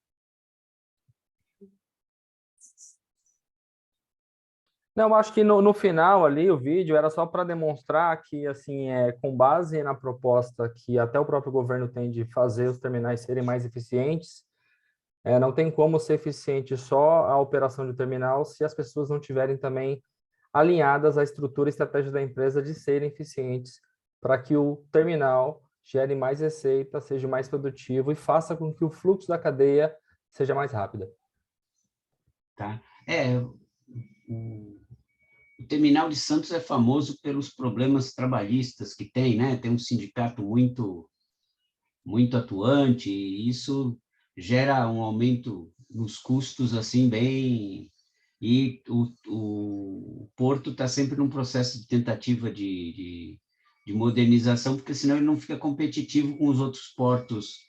K: Não, acho que no final ali, o vídeo era só para demonstrar que, assim, com base na proposta que até o próprio governo tem de fazer os terminais serem mais eficientes, não tem como ser eficiente só a operação de terminal se as pessoas não tiverem também alinhadas à estrutura e estratégia da empresa de serem eficientes para que o terminal gere mais receita, seja mais produtivo e faça com que o fluxo da cadeia seja mais rápido.
E: Tá. O terminal de Santos é famoso pelos problemas trabalhistas que tem, né? Tem um sindicato muito atuante, e isso gera um aumento nos custos, assim, bem... E o Porto está sempre num processo de tentativa de modernização, porque senão ele não fica competitivo com os outros portos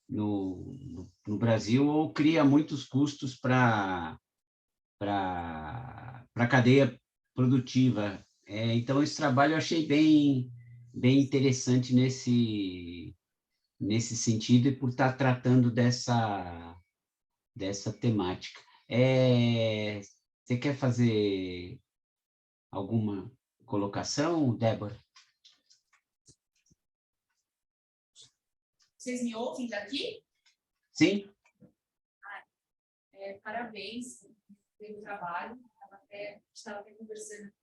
E: no Brasil, ou cria muitos custos para a cadeia produtiva. Então, esse trabalho eu achei bem interessante nesse sentido, e por estar tratando dessa temática. Você quer fazer alguma colocação, Débora?
B: Vocês me ouvem daqui?
E: Sim.
B: Parabéns pelo trabalho. Estava até conversando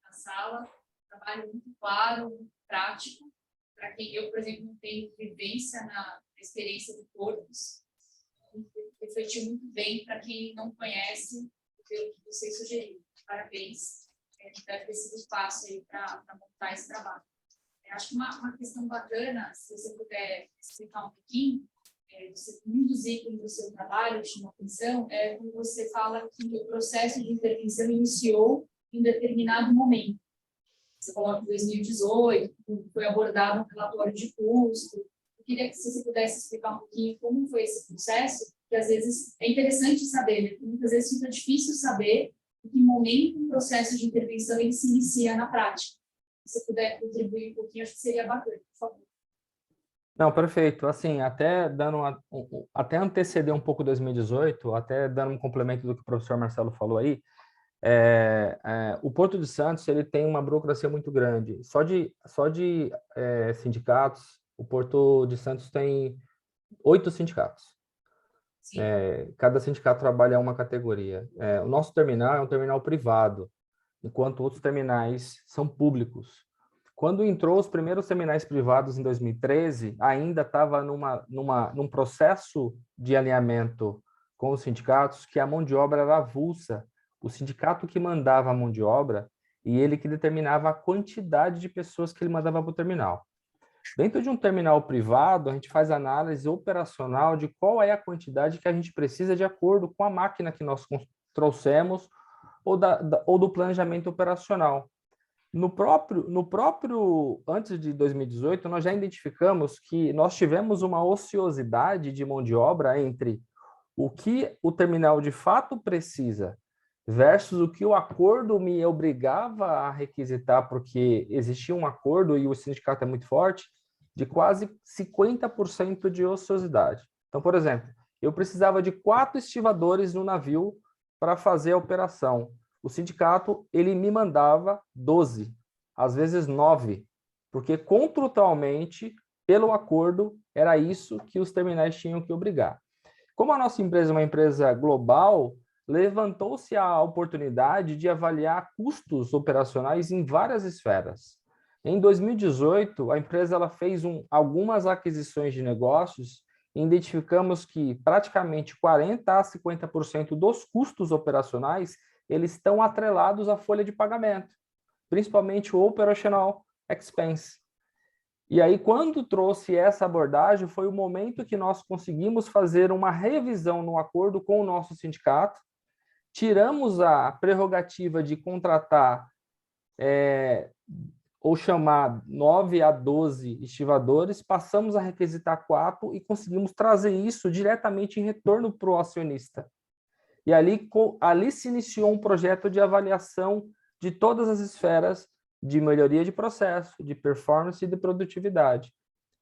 B: na sala. Trabalho muito claro, muito prático. Para quem eu, por exemplo, não tenho vivência na experiência de portos, refletiu muito bem para quem não conhece pelo que vocês sugeriram. Parabéns. Deve ter sido fácil aí para montar esse trabalho. Acho que uma questão bacana, se você puder explicar um pouquinho, um dos ícones do seu trabalho, que chama atenção, é quando você fala que o processo de intervenção iniciou em determinado momento. Você coloca em 2018, foi abordado um relatório de custo. Eu queria que você pudesse explicar um pouquinho como foi esse processo, que às vezes é interessante saber, né? Muitas vezes fica difícil saber em que momento o processo de intervenção ele se inicia na prática. Se você puder contribuir um pouquinho, acho que seria bacana, por favor.
K: Não, perfeito. Assim, até anteceder um pouco 2018, até dando um complemento do que o professor Marcelo falou aí, o Porto de Santos ele tem uma burocracia muito grande. Só de sindicatos, o Porto de Santos tem 8 sindicatos. Cada sindicato trabalha uma categoria. O nosso terminal é um terminal privado, enquanto outros terminais são públicos. Quando entrou os primeiros terminais privados em 2013, ainda estava num processo de alinhamento com os sindicatos, que a mão de obra era avulsa. O sindicato que mandava a mão de obra e ele que determinava a quantidade de pessoas que ele mandava para o terminal. Dentro de um terminal privado, a gente faz análise operacional de qual é a quantidade que a gente precisa de acordo com a máquina que nós trouxemos ou do planejamento operacional. No próprio, antes de 2018, nós já identificamos que nós tivemos uma ociosidade de mão de obra entre o que o terminal de fato precisa versus o que o acordo me obrigava a requisitar, porque existia um acordo e o sindicato é muito forte, de quase 50% de ociosidade. Então, por exemplo, eu precisava de 4 estivadores no navio para fazer a operação. O sindicato, ele me mandava 12, às vezes 9, porque contratualmente, pelo acordo, era isso que os terminais tinham que obrigar. Como a nossa empresa é uma empresa global, levantou-se a oportunidade de avaliar custos operacionais em várias esferas. Em 2018, a empresa ela fez algumas aquisições de negócios e identificamos que praticamente 40% a 50% dos custos operacionais eles estão atrelados à folha de pagamento, principalmente o operational expense. E aí, quando trouxe essa abordagem, foi o momento que nós conseguimos fazer uma revisão no acordo com o nosso sindicato, tiramos a prerrogativa de contratar ou chamar 9 a 12 estivadores, passamos a requisitar 4 e conseguimos trazer isso diretamente em retorno para o acionista. E ali se iniciou um projeto de avaliação de todas as esferas de melhoria de processo, de performance e de produtividade.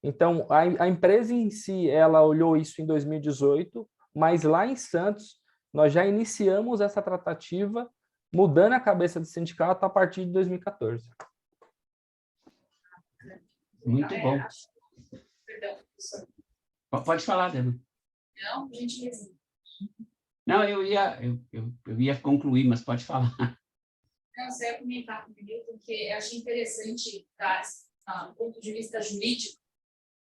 K: Então, a empresa em si, ela olhou isso em 2018, mas lá em Santos, nós já iniciamos essa tratativa, mudando a cabeça do sindicato a partir de 2014.
E: Muito bom.
B: Perdão, professor.
E: Pode falar, Débora.
B: Não, gentileza.
E: Não, eu ia concluir, mas pode falar.
B: Não, você ia comentar comigo, porque eu achei interessante, do ponto de vista jurídico,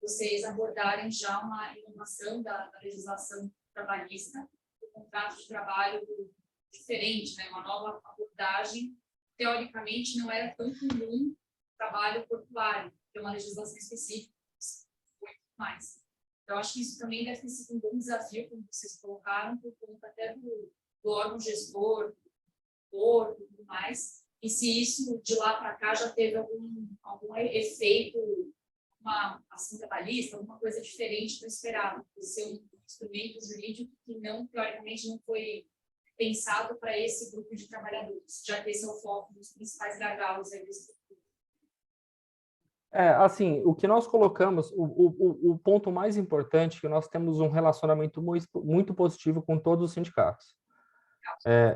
B: vocês abordarem já uma inovação da legislação trabalhista, do contrato de trabalho diferente, né? Uma nova abordagem. Teoricamente, não era tão comum o trabalho portuário, ter uma legislação específica, muito mais. Eu acho que isso também deve ter sido um bom desafio, como vocês colocaram, por conta até do órgão gestor, do porto e tudo mais. E se isso, de lá para cá, já teve algum efeito, uma ação trabalhista, alguma coisa diferente do esperado, por ser um instrumento jurídico que, teoricamente, não foi pensado para esse grupo de trabalhadores, já que esse é o foco dos principais gargalos aí desse grupo.
K: Assim, o que nós colocamos, o ponto mais importante é que nós temos um relacionamento muito positivo com todos os sindicatos.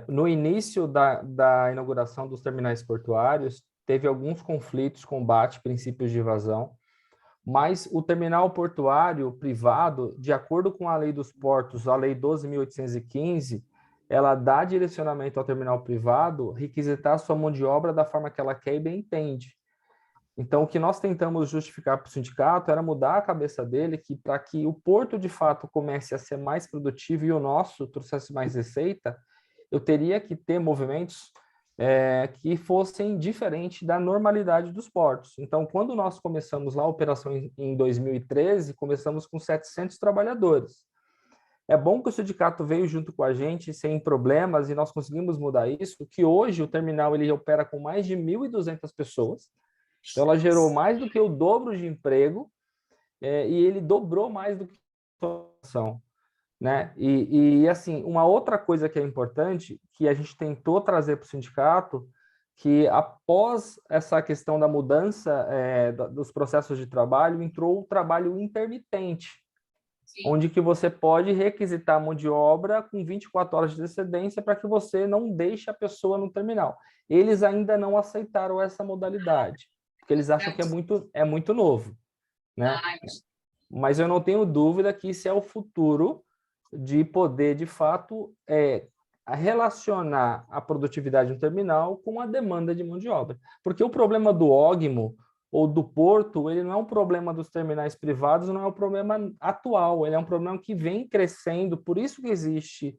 K: No início da inauguração dos terminais portuários, teve alguns conflitos, combate, princípios de evasão, mas o terminal portuário privado, de acordo com a Lei dos Portos, a Lei 12.815, ela dá direcionamento ao terminal privado requisitar sua mão de obra da forma que ela quer e bem entende. Então, o que nós tentamos justificar para o sindicato era mudar a cabeça dele para que o porto, de fato, comece a ser mais produtivo e o nosso trouxesse mais receita, eu teria que ter movimentos que fossem diferentes da normalidade dos portos. Então, quando nós começamos lá a operação em 2013, começamos com 700 trabalhadores. É bom que o sindicato veio junto com a gente sem problemas e nós conseguimos mudar isso, que hoje o terminal ele opera com mais de 1.200 pessoas, então ela gerou mais do que o dobro de emprego e ele dobrou mais do que a população, né? E assim, uma outra coisa que é importante, que a gente tentou trazer para o sindicato, que após essa questão da mudança dos processos de trabalho, entrou o trabalho intermitente, onde que você pode requisitar a mão de obra com 24 horas de antecedência para que você não deixe a pessoa no terminal. Eles ainda não aceitaram essa modalidade, porque eles acham que é muito novo, né? Mas eu não tenho dúvida que isso é o futuro de poder, de fato, relacionar a produtividade no terminal com a demanda de mão de obra. Porque o problema do ógmo ou do porto, ele não é um problema dos terminais privados, não é um problema atual, ele é um problema que vem crescendo, por isso que existe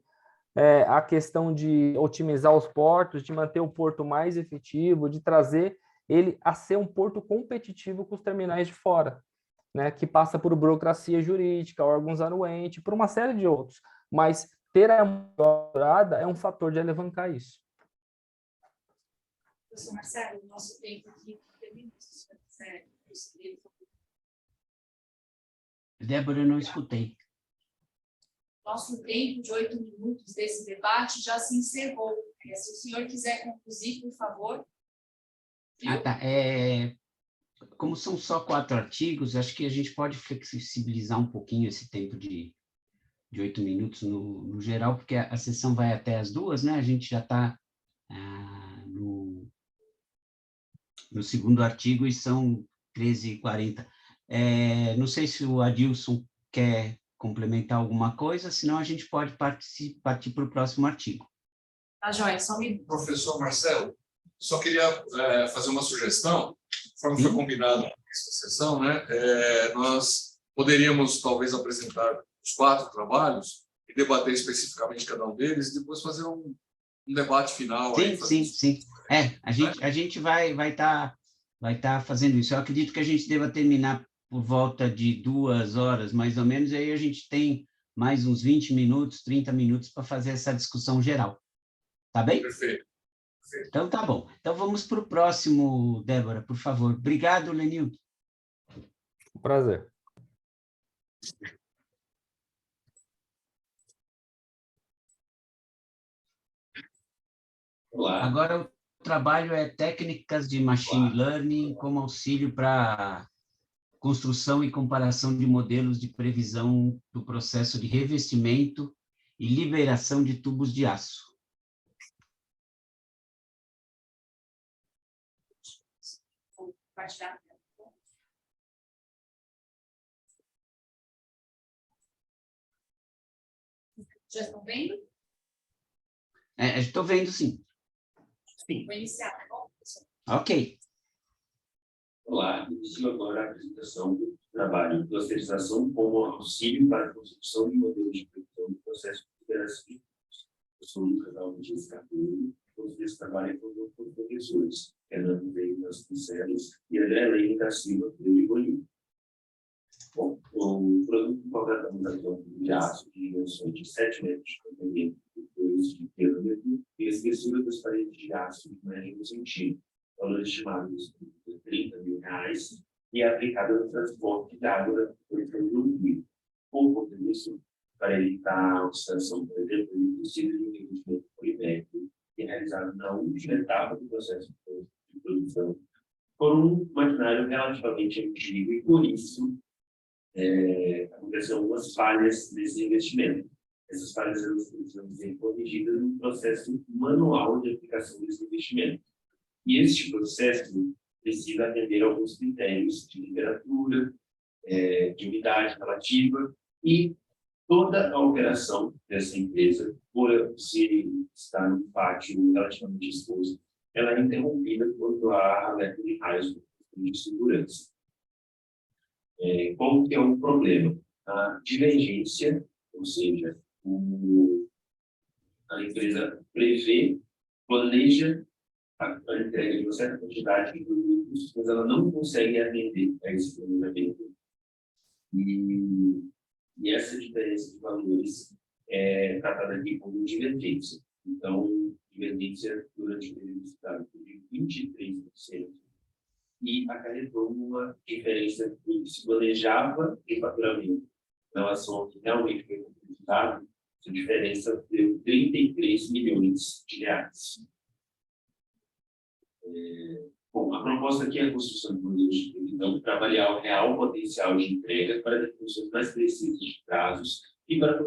K: a questão de otimizar os portos, de manter o porto mais efetivo, de trazer ele a ser um porto competitivo com os terminais de fora, né, que passa por burocracia jurídica, órgãos anuentes, por uma série de outros, mas ter a morada é um fator de alavancar isso.
B: Professor Marcelo, o nosso tempo aqui termina.
E: Débora, eu não escutei.
B: Nosso tempo de 8 minutos desse debate já se encerrou. Se o senhor quiser concluir, por favor.
E: Tá. Como são só 4 artigos, acho que a gente pode flexibilizar um pouquinho esse tempo de 8 minutos no geral, porque a sessão vai até as 2, né? A gente já está no segundo artigo e são 13h40. Não sei se o Adilson quer complementar alguma coisa, senão a gente pode partir para o próximo artigo.
B: Tá, joia, só me...
F: Professor Marcelo, só queria fazer uma sugestão, conforme foi combinado nessa sessão, né? Nós poderíamos talvez apresentar os 4 trabalhos e debater especificamente cada um deles e depois fazer um debate final.
E: Sim. A gente vai estar fazendo isso. Eu acredito que a gente deva terminar por volta de 2 horas, mais ou menos, e aí a gente tem mais uns 20 minutos, 30 minutos para fazer essa discussão geral. Tá bem?
F: Perfeito.
E: Então, tá bom. Então, vamos para o próximo, Débora, por favor. Obrigado, Lenildo.
K: Prazer.
I: Olá.
E: Agora, o trabalho é técnicas de machine learning como auxílio para construção e comparação de modelos de previsão do processo de revestimento e liberação de tubos de aço.
B: Já estão vendo?
E: Estou vendo, sim.
B: Vou iniciar, tá bom?
E: Ok.
I: Olá, inicio agora a apresentação do trabalho de clusterização como auxílio para a construção de modelos de previsão do processo de liberação de tubos. Eu sou o Lucas Alves Capello, vocês trabalham com professores Fernando Veio Vasconcelos e André Leite da Silva, do Bolívia. Bom, o produto com quadratão de aço de dimensões de 7 metros de comprimento e 2 de diâmetro e a espessura das paredes de aço de médio no sentido, valor estimado de R$30.000 e aplicada no transporte de água por fluido. Como isso, para evitar a oxidação, por exemplo, ele precisa de um revestimento polimérico que é realizado na última etapa do processo de produção por um maquinário relativamente antigo e, por isso, aconteceram algumas falhas nesse investimento. Essas falhas precisam ser corrigidas no processo manual de aplicação desse investimento. E este processo precisa atender a alguns critérios de temperatura, de umidade relativa, e toda a operação dessa empresa, por se estar no pátio relativamente exposto, ela é interrompida quando há alerta de raios de segurança. Qual que é o problema? A divergência, ou seja, a empresa prevê, planeja a entrega de uma certa quantidade de produtos, mas ela não consegue atender a esse planejamento. E essa diferença de valores é tratada aqui como divergência. Então, divergência durante o período estudado de 23%, e acarretou uma diferença do que se planejava em faturamento em relação ao que realmente foi concretizado. Essa diferença deu 33 milhões de reais. Bom, a proposta aqui é a construção de modelos de previsão para avaliar o real potencial de entrega para definições mais precisas de prazos e para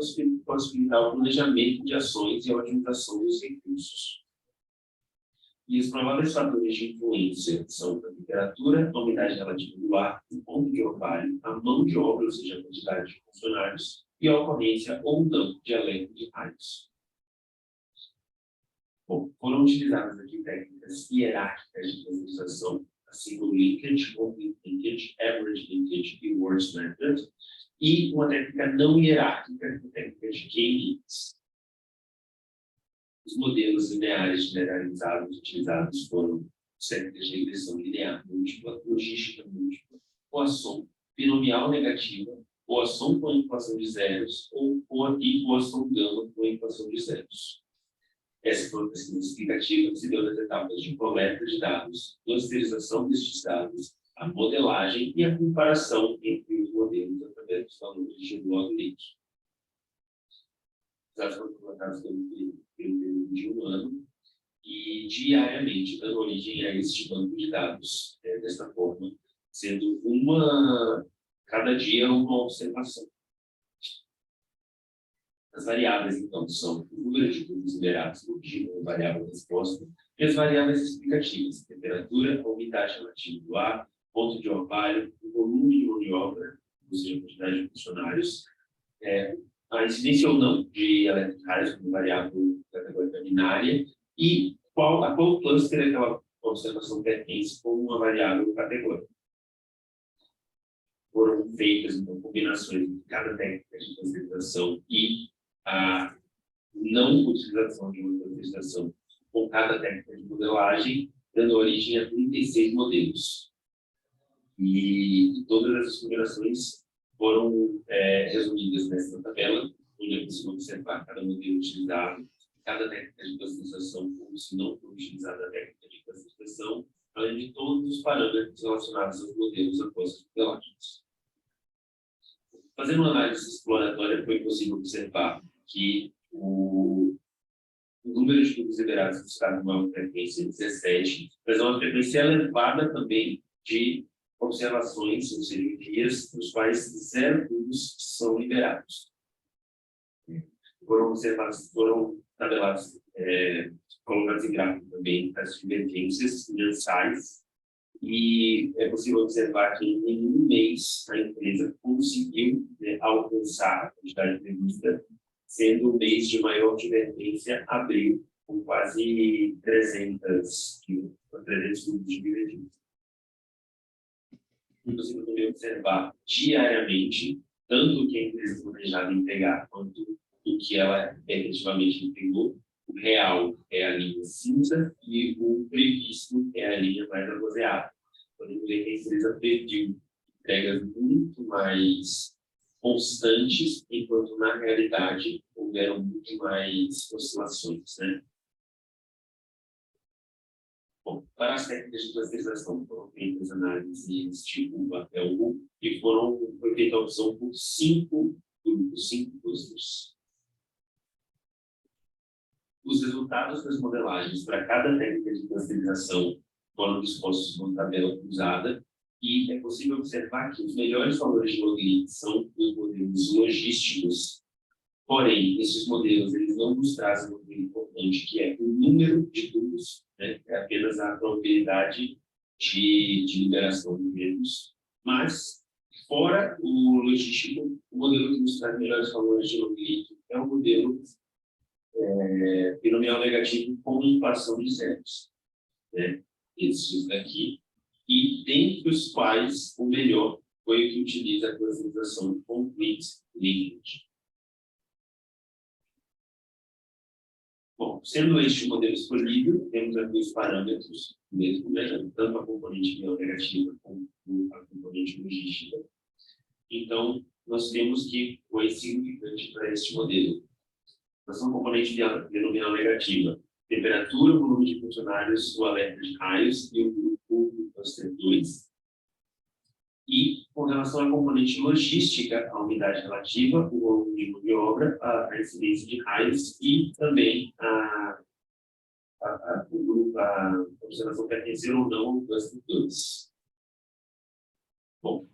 I: possibilitar o planejamento de ações e a otimização dos recursos. E os prováveis fatores de influência são a temperatura, a umidade relativa do ar, o ponto de orvalho, a mão de obra, ou seja, a quantidade de funcionários, e a ocorrência ou não de elenco de raios. Bom, foram utilizadas aqui técnicas hierárquicas de classificação, assim como linkage, complete linkage, average linkage e worst method, e uma técnica não hierárquica, a técnica de K-Links. Os modelos lineares generalizados utilizados foram técnicas de regressão linear múltipla, logística múltipla, Poisson, binomial negativa, Poisson com equação de zeros ou Poisson gama com equação de zeros. Essa foi uma pesquisa explicativa que se deu nas etapas de coleta de dados, clusterização destes dados, a modelagem e a comparação entre os modelos através dos valores de logaritmo. Os dados foram coletados pelo período de um ano e diariamente dando origem a este banco de dados, desta forma, sendo cada dia uma observação. As variáveis, então, são o número de números liberados por dia, a variável resposta, e as variáveis explicativas, temperatura, a umidade relativa do ar, ponto de orvalho, o volume de mão de obra, ou seja, a quantidade de funcionários, a incidência ou não de eletricais como variável categórica binária, e a qual cluster aquela observação pertence como uma variável categórica. Foram feitas, então, combinações de cada técnica de classificação e a não utilização de uma classificação com cada técnica de modelagem, dando origem a 36 modelos. E todas essas combinações foram resumidas nessa tabela, onde é possível observar cada modelo utilizado, cada técnica de classificação, como se não for utilizada a técnica de classificação, além de todos os parâmetros relacionados aos modelos após as modelagens. Fazendo uma análise exploratória, foi possível observar que o número de tubos liberados está com uma frequência de 17, mas é uma frequência elevada também de observações, ou seja, dias nos quais 0 tubos são liberados. Foram tabelados, colocados em gráfico também as divergências mensais, e é possível observar que em um mês a empresa conseguiu alcançar a quantidade prevista, sendo o mês de maior divergência abril, com quase 300 tubos de divergência. É possível também observar diariamente tanto o que a empresa planejava entregar quanto o que ela efetivamente entregou. O real é a linha cinza e o previsto é a linha mais arrozeada. Podemos ver que a empresa pediu entregas muito mais constantes, enquanto na realidade houveram muito mais oscilações, né? Bom, para as técnicas de clusterização foram feitas análises tipo papel e foi feita a opção por 5 grupos, 5 clusters. Os resultados das modelagens para cada técnica de clusterização foram dispostos numa tabela cruzada e é possível observar que os melhores valores de login são os modelos logísticos. Porém, esses modelos eles não nos trazem um número importante, que é o número de tubos, né? É apenas a probabilidade de liberação de mesmos. Mas, fora o logístico, o modelo que nos traz melhores valores de login é o modelo binomial negativo com inflação de zeros, né? Esses daqui, e dentre os quais o melhor foi o que utiliza a classificação complete linkage.
L: Bom, sendo este o modelo escolhido, temos aqui os parâmetros mesmo, né, tanto a componente negativa como a componente logística. Então, nós temos que foi significante para este modelo. Nós temos componente denominal negativa, temperatura, volume de funcionários, o alerta de raios e o grupo dos tradutores. E, com relação à componente logística, a umidade relativa, o volume de mão de obra, a incidência de raios e também a observação pertencer ou não aos tradutores. Bom,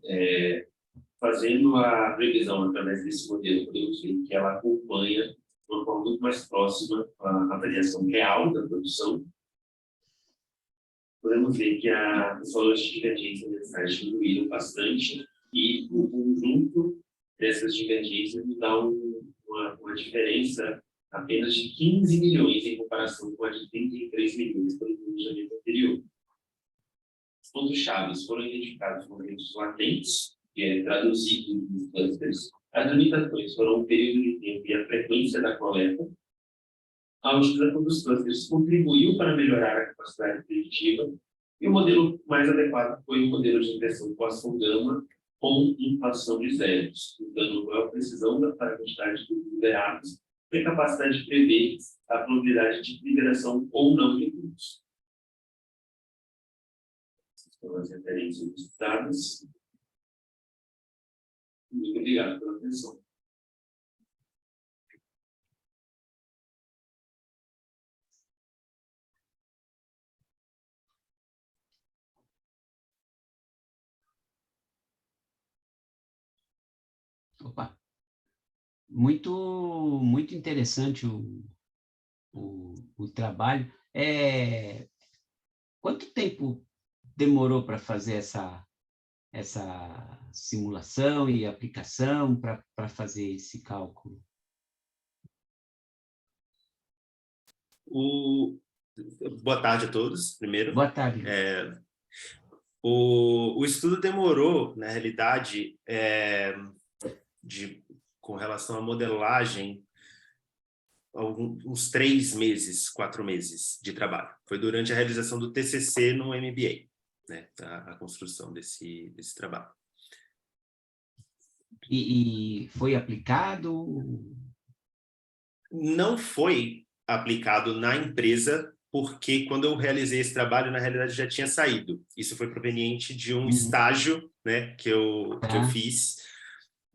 L: fazendo a previsão através desse modelo, podemos ver que ela acompanha de uma forma muito mais próxima a variação real da produção. Podemos ver que os valores de divergência mensais diminuíram bastante e o conjunto dessas divergências nos dá uma diferença apenas de 15 milhões em comparação com a de 33 milhões pelo planejamento anterior. Os pontos-chave foram identificados como eventos latentes, que é traduzido nos clusters. As limitações foram o período de tempo e a frequência da coleta. A utilização dos clusters contribuiu para melhorar a capacidade preditiva e o modelo mais adequado foi o modelo de regressão Poisson-Gama com inflação de zeros, dando maior precisão para a quantidade de liberados e a capacidade de prever a probabilidade de liberação ou não de recursos. Essas foram as referências dos dados. Muito obrigado pela atenção.
E: Opa, muito interessante o trabalho. Quanto tempo demorou para fazer essa simulação e aplicação para fazer esse cálculo?
M: Boa tarde a todos, primeiro.
E: Boa tarde.
M: O estudo demorou, na realidade, com relação à modelagem, uns 3 meses, 4 meses de trabalho. Foi durante a realização do TCC no MBA, né, a construção desse trabalho.
E: E foi aplicado?
M: Não foi aplicado na empresa, porque quando eu realizei esse trabalho, na realidade, já tinha saído. Isso foi proveniente de um estágio, né, que eu fiz,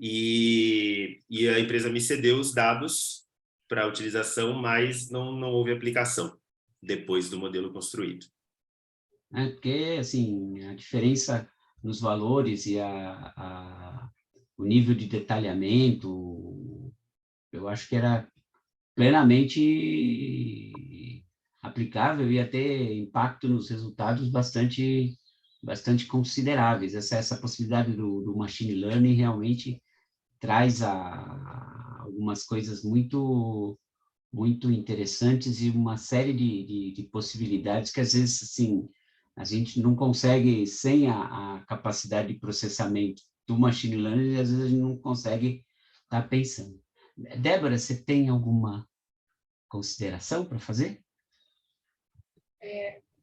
M: e a empresa me cedeu os dados para utilização, mas não houve aplicação depois do modelo construído.
E: Porque, assim, a diferença nos valores e o nível de detalhamento, eu acho que era plenamente aplicável e ia ter impacto nos resultados bastante consideráveis. Essa possibilidade do machine learning realmente traz algumas coisas muito interessantes e uma série de possibilidades que, às vezes, assim, a gente não consegue, sem a capacidade de processamento do machine learning, às vezes a gente não consegue estar pensando. Débora, você tem alguma consideração para fazer?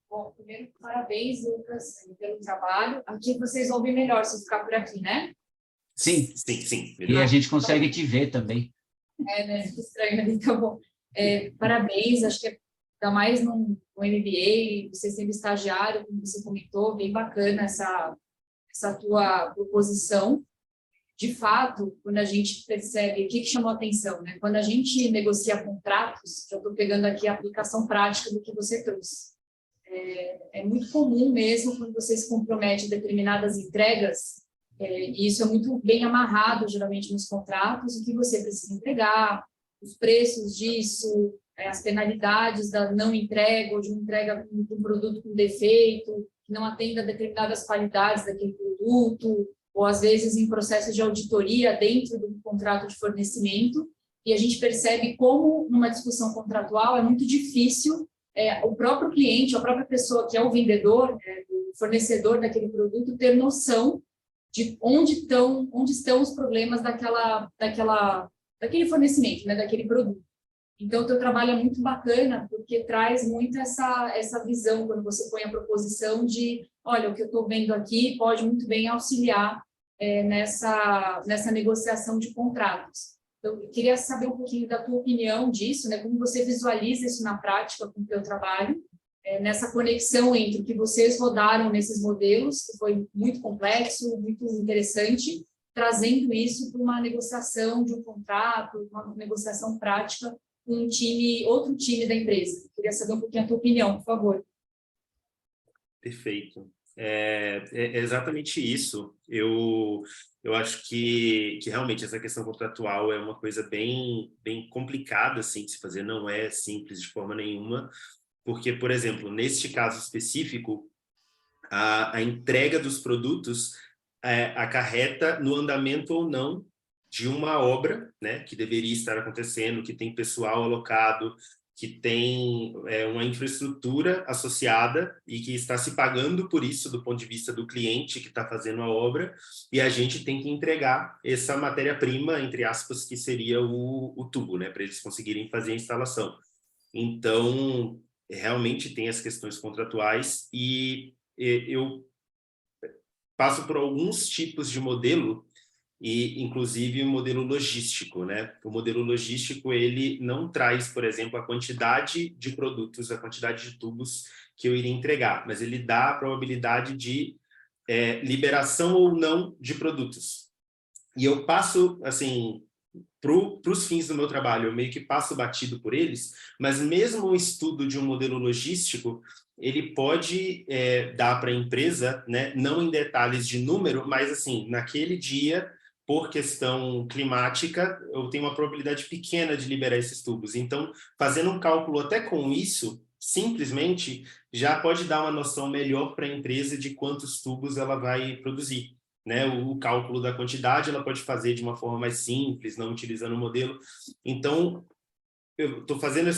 B: Bom, primeiro, parabéns, Lucas, pelo trabalho. Aqui vocês ouvem melhor se ficar por aqui, né?
E: Sim.
M: Sim.
E: E a gente consegue te ver também.
B: Né? Estranho ali, tá bom. Parabéns, acho que ainda mais no MBA, você sendo estagiário, como você comentou, bem bacana essa tua proposição. De fato, quando a gente percebe, o que chamou a atenção, né? Quando a gente negocia contratos, já estou pegando aqui a aplicação prática do que você trouxe. É muito comum mesmo, quando você se compromete a determinadas entregas, e isso é muito bem amarrado, geralmente, nos contratos, o que você precisa entregar, os preços disso, as penalidades da não entrega, ou de uma entrega de um produto com defeito, que não atenda a determinadas qualidades daquele produto, ou às vezes em processo de auditoria dentro do contrato de fornecimento, e a gente percebe como, numa discussão contratual, é muito difícil o próprio cliente, a própria pessoa que é o vendedor, o fornecedor daquele produto, ter noção de onde estão os problemas daquele fornecimento, né, daquele produto. Então, o teu trabalho é muito bacana, porque traz muito essa visão, quando você põe a proposição de, olha, o que eu estou vendo aqui pode muito bem auxiliar nessa negociação de contratos. Então, eu queria saber um pouquinho da tua opinião disso, né? Como você visualiza isso na prática com o teu trabalho, nessa conexão entre o que vocês rodaram nesses modelos, que foi muito complexo, muito interessante, trazendo isso para uma negociação de um contrato, uma negociação prática com outro time da empresa. Eu queria saber um pouquinho a tua opinião, por favor.
M: Perfeito. É exatamente isso. Eu acho que realmente essa questão contratual é uma coisa bem complicada assim, de se fazer, não é simples de forma nenhuma, porque, por exemplo, neste caso específico, a entrega dos produtos acarreta no andamento ou não de uma obra, né, que deveria estar acontecendo, que tem pessoal alocado, que tem uma infraestrutura associada e que está se pagando por isso do ponto de vista do cliente que está fazendo a obra, e a gente tem que entregar essa matéria-prima, entre aspas, que seria o tubo, né, para eles conseguirem fazer a instalação. Então, realmente tem as questões contratuais e eu passo por alguns tipos de modelo, e inclusive o modelo logístico, né? O modelo logístico, ele não traz, por exemplo, a quantidade de produtos, a quantidade de tubos que eu iria entregar, mas ele dá a probabilidade de liberação ou não de produtos. E eu passo, assim, para os fins do meu trabalho, eu meio que passo batido por eles, mas mesmo o estudo de um modelo logístico, ele pode dar para a empresa, né, não em detalhes de número, mas assim, naquele dia, por questão climática, eu tenho uma probabilidade pequena de liberar esses tubos. Então, fazendo um cálculo até com isso, simplesmente, já pode dar uma noção melhor para a empresa de quantos tubos ela vai produzir. Né? O cálculo da quantidade ela pode fazer de uma forma mais simples, não utilizando o modelo. Então, eu estou fazendo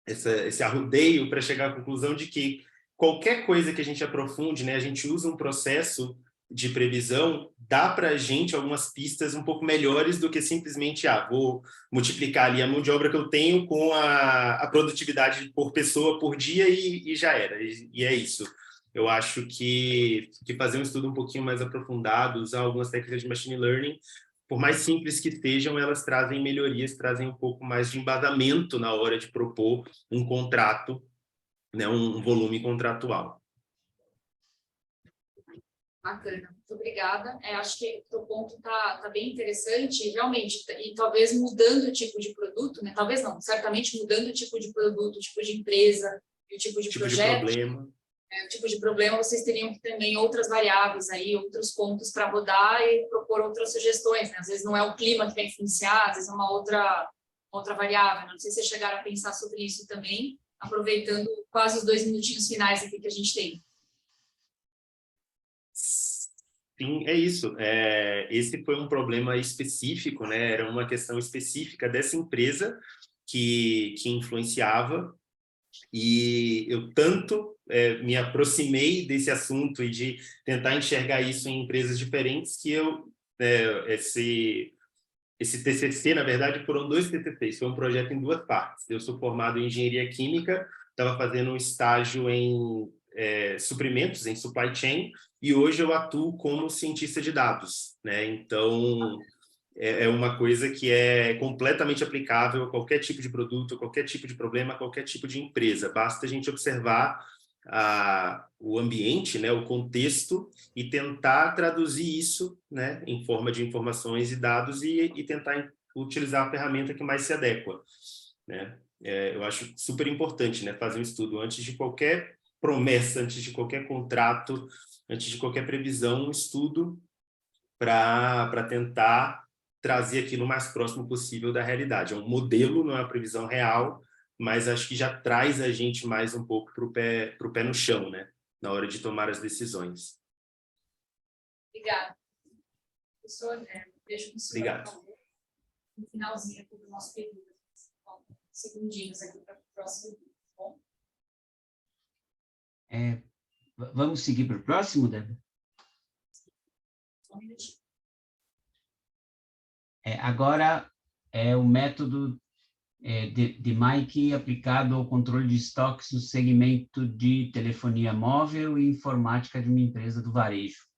M: esse arrodeio para chegar à conclusão de que qualquer coisa que a gente aprofunde, né, a gente usa um processo de previsão, dá para a gente algumas pistas um pouco melhores do que simplesmente, vou multiplicar ali a mão de obra que eu tenho com a produtividade por pessoa por dia e já era, e é isso. Eu acho que fazer um estudo um pouquinho mais aprofundado, usar algumas técnicas de machine learning, por mais simples que sejam, elas trazem melhorias, trazem um pouco mais de embasamento na hora de propor um contrato, né, um volume contratual.
B: Bacana, muito obrigada. Acho que o ponto está bem interessante, realmente, e talvez mudando o tipo de produto, né? Talvez não, certamente mudando o tipo de produto, o tipo de empresa, e o tipo de projeto. O tipo de problema, vocês teriam que também outras variáveis aí, outros pontos para rodar e propor outras sugestões, né? Às vezes não é o clima que vai influenciar, às vezes é uma outra variável. Não sei se vocês chegaram a pensar sobre isso também, aproveitando quase os 2 minutinhos finais aqui que a gente tem.
M: Sim, é isso. Esse foi um problema específico, né? Era uma questão específica dessa empresa que influenciava, e eu tanto me aproximei desse assunto e de tentar enxergar isso em empresas diferentes que esse TCC, na verdade, foram 2 TCCs, foi um projeto em 2 partes. Eu sou formado em engenharia química, estava fazendo um estágio em suprimentos, em supply chain, e hoje eu atuo como cientista de dados, né? Então, é uma coisa que é completamente aplicável a qualquer tipo de produto, qualquer tipo de problema, qualquer tipo de empresa. Basta a gente observar o ambiente, né, o contexto, e tentar traduzir isso, né, em forma de informações e dados e tentar utilizar a ferramenta que mais se adequa, né? Eu acho super importante, né, fazer um estudo antes de qualquer promessa, antes de qualquer contrato, antes de qualquer previsão, um estudo para tentar trazer aquilo o mais próximo possível da realidade. É um modelo, não é uma previsão real, mas acho que já traz a gente mais um pouco para o pé no chão, né? Na hora de tomar as decisões.
B: Obrigada. Professor, deixo o senhor, por favor, no finalzinho aqui do nosso período. Segundinhos aqui para o próximo vídeo, tá bom?
E: Vamos seguir para o próximo, Débora?
B: Só um minutinho.
E: Agora é o método de Mike aplicado ao controle de estoques no segmento de telefonia móvel e informática de uma empresa do varejo.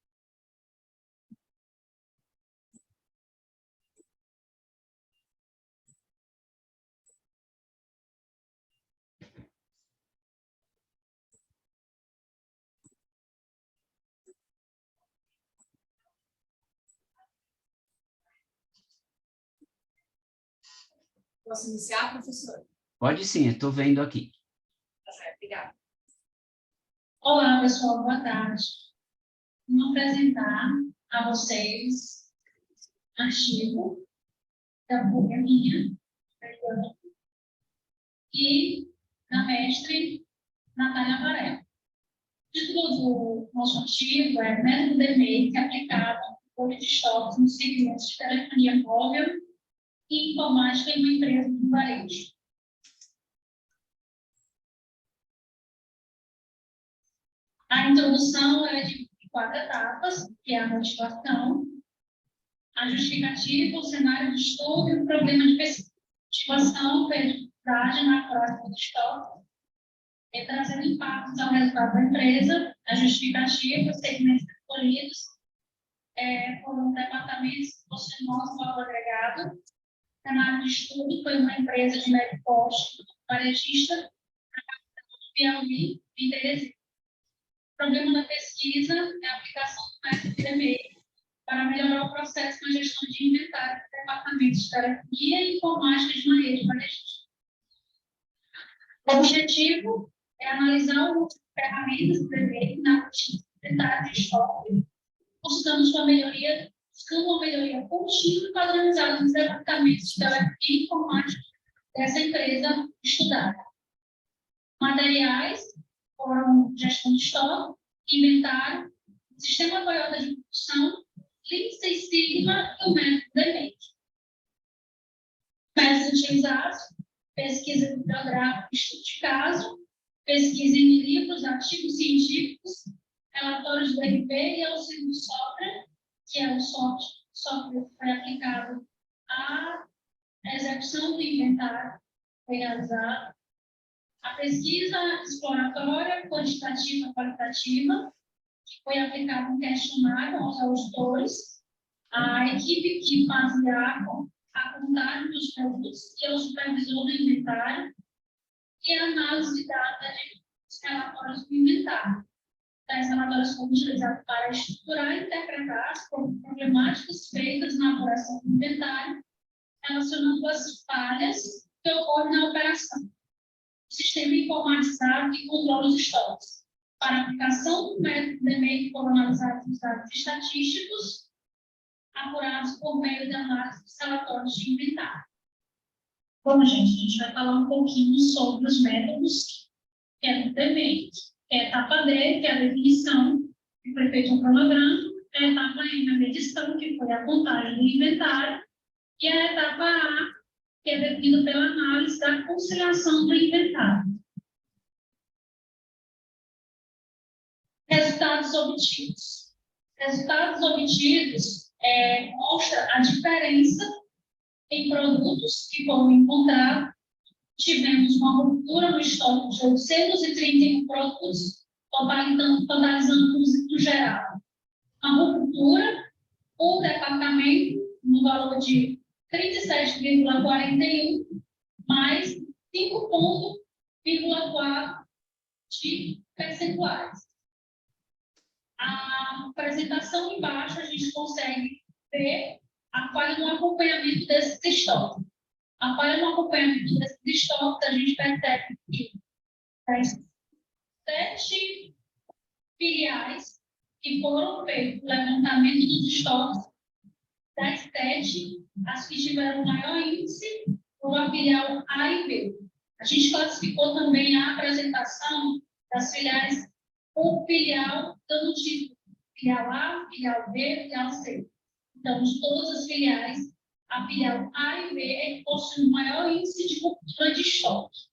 B: Posso iniciar, professor?
E: Pode sim, eu estou vendo aqui.
B: Tá certo, obrigada.
N: Olá, pessoal, boa tarde. Vou apresentar a vocês artigo da PUC minha e da mestre Natália Varela. O título do nosso artigo é Método DMAIC aplicado ao controle de estoques nos segmentos de telefonia móvel e informática em uma empresa do varejo. A introdução é de 4 etapas, que é a motivação, a justificativa, o cenário de estudo e o problema de pesquisa. Motivação foi a dificuldade na próxima do estoque, trazendo impactos ao resultado da empresa, a justificativa, os segmentos escolhidos foram departamentos que possuem nosso valor agregado. O cenário de estudo foi uma empresa de médio porte, varejista, na capital do Piauí e Teresina. O problema da pesquisa é a aplicação do método DMAIC para melhorar o processo na gestão de inventário de departamentos de telefonia e informática de uma rede varejista. O objetivo é analisar o uso de ferramentas do DMAIC na rotina de inventário de estoque, buscando uma melhoria contínua e padronizada nos departamentos de telefonia e informática dessa empresa estudada. Materiais foram gestão de estoque, inventário, sistema Toyota de produção, Lean Six Sigma e o método DMAIC. Métodos utilizados: pesquisa bibliográfica, estudo de caso, pesquisa em livros, artigos científicos, relatórios do RP e auxílio do software, que é o software que foi aplicado à execução do inventário, foi realizado. A pesquisa exploratória, quantitativa e qualitativa, que foi aplicado um questionário aos auditores, a equipe que fazia a contagem dos produtos e o supervisor do inventário, e a análise de dados dos relatórios do inventário. Tais relatórios foram utilizados para estruturar e interpretar as problemáticas feitas na elaboração do inventário, relacionando as falhas que ocorrem na operação. Sistema informatizado e controle dos estoques. Para a aplicação do método DMAIC foram analisados os dados estatísticos apurados por meio da análise dos relatórios de inventário. Bom, gente, a gente vai falar um pouquinho sobre os métodos que é do DMAIC. A etapa D, que é a definição, que foi feito um cronograma. A etapa E, a medição, que foi a contagem do inventário. E a etapa A, que é definida pela análise da conciliação do inventário. Resultados obtidos. Resultados obtidos mostram a diferença em produtos que foram encontrados. Tivemos uma ruptura no estoque de 831 produtos, totalizando no geral uma ruptura por departamento no valor de 37,41 mais 5,4 de percentuais. A apresentação embaixo a gente consegue ver a falha no acompanhamento desses estoques. A falha no acompanhamento desses estoques, a gente percebe que das 7 filiais que foram feitos o levantamento dos estoques, das 7, as que tiveram maior índice foram a filial A e B. A gente classificou também a apresentação das filiais por filial, dando tipo filial A, filial B, filial C. Então, de todas as filiais, a filial A e B é que possui o maior índice de ruptura de estoque.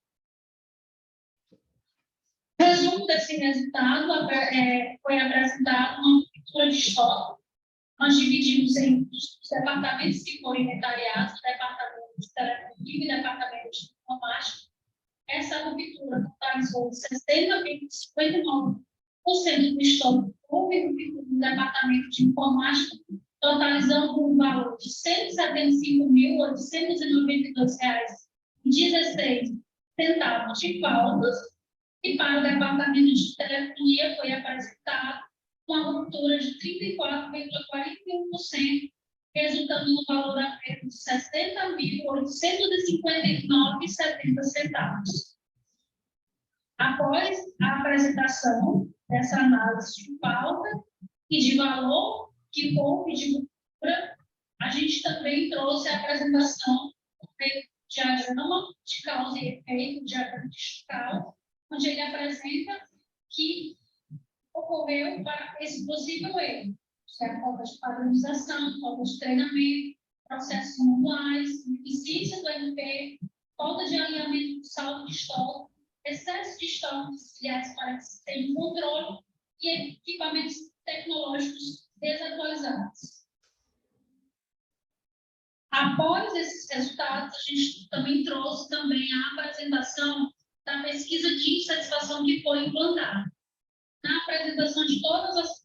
N: O resumo desse resultado foi apresentado uma ruptura de estoque. Nós dividimos em os departamentos que foram inventariados, o departamento de telefonia e o departamento de arrasou 60,59% do estoque público do Departamento de Informática, totalizando um valor de R$ 175.892,16 de faltas, e para o Departamento de Telefonia foi apresentado uma ruptura de 34,41%, resultando no valor apenas de R$ 60.859,70. Após a apresentação dessa análise de falta e de valor que houve de ruptura, a gente também trouxe a apresentação do diagrama de causa e efeito, diagrama de Stuckal, onde ele apresenta que ocorreu para esse possível erro. A falta de padronização, falta de treinamento, processos manuais, ineficiência do MP, falta de alinhamento do saldo de estoque, excesso de estoque de filiais para que se tenha controle e equipamentos tecnológicos desatualizados. Após esses resultados, a gente também trouxe também a apresentação da pesquisa de insatisfação que foi implantada. Na apresentação de todas as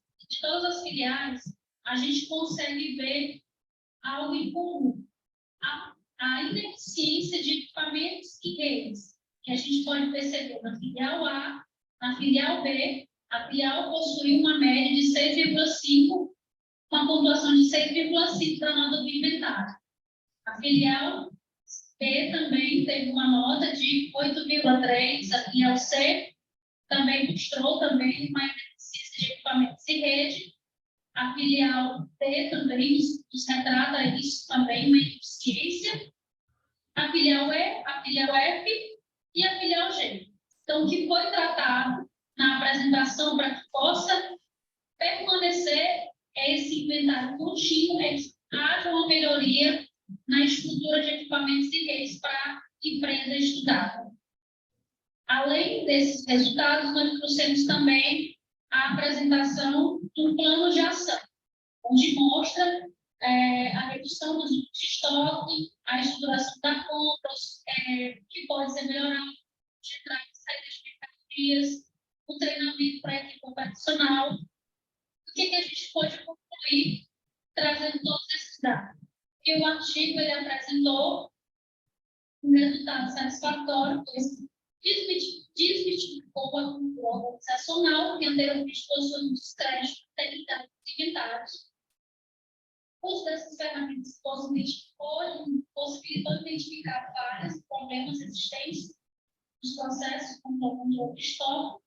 N: filiais, a gente consegue ver algo em comum. A ineficiência de equipamentos e redes, que a gente pode perceber na filial A, na filial B, a filial possui uma média de 6,5, uma pontuação de 6,5 da nota do inventário. A filial B também teve uma nota de 8,3, a filial C também mostrou também uma ineficiência de equipamentos e rede. A filial D também nos retrata isso também, uma ineficiência. A filial E, a filial F e a filial G. Então, o que foi tratado na apresentação para que possa permanecer esse inventário contínuo é que haja uma melhoria na estrutura de equipamentos e redes para a empresa estudada. Além desses resultados, nós trouxemos também a apresentação do plano de ação, onde mostra a redução dos de estoque, a estruturação da compras, que pode ser melhorado, de entrada e saída de mercadorias, o treinamento para a equipe operacional. O que a gente pode concluir trazendo todos esses dados? E o artigo ele apresentou um resultado satisfatório, pois desmitificou a cultura organizacional que anteriormente possuía muitos créditos técnicos inventários. O uso dessas ferramentas possibilitou identificar vários problemas existentes nos processos como o controle de estoque.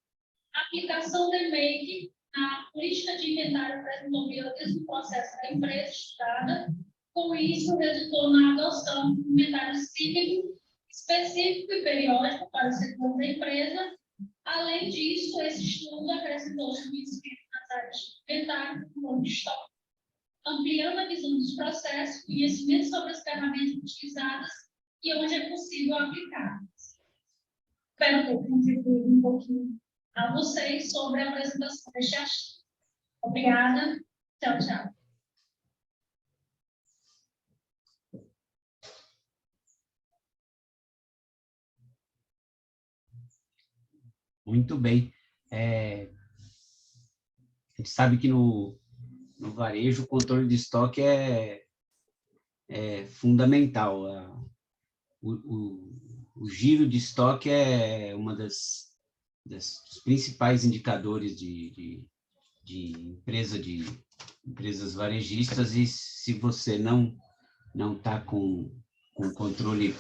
N: A aplicação do make na política de inventário apresentou melhorias no processo da empresa estudada. Com isso, resultou na adoção de um inventário cíclico específico e periódico para o setor da empresa. Além disso, esse estudo acrescentou conhecimento nas áreas de inventário e controle de estoque, ampliando a visão dos processos, conhecimento sobre as ferramentas utilizadas e onde é possível aplicar. Espero ter contribuído um pouquinho a vocês sobre a apresentação deste artigo. Obrigada. Tchau, tchau.
E: Muito bem. A gente sabe que no varejo o controle de estoque é fundamental. O giro de estoque é uma dos principais indicadores de empresas varejistas, e se você não está com o controle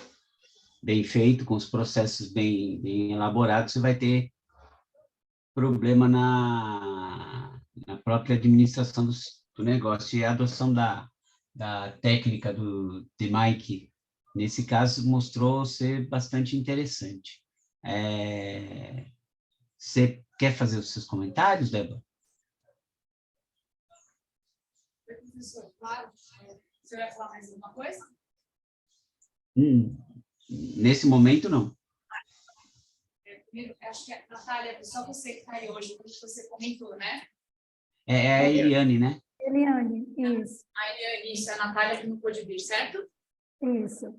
E: bem feito, com os processos bem elaborados, você vai ter problema na própria administração do negócio. E a adoção da técnica do Mike, nesse caso, mostrou ser bastante interessante. Você quer fazer os seus comentários, Débora?
B: Professor, claro. Você vai falar mais alguma coisa?
E: Nesse momento, não.
B: Primeiro, acho que a Natália, só você que está aí hoje, como você comentou, né?
E: É a Eliane, né?
D: Eliane, isso.
B: A Eliane, isso, a Natália que não pôde vir, certo?
D: Isso.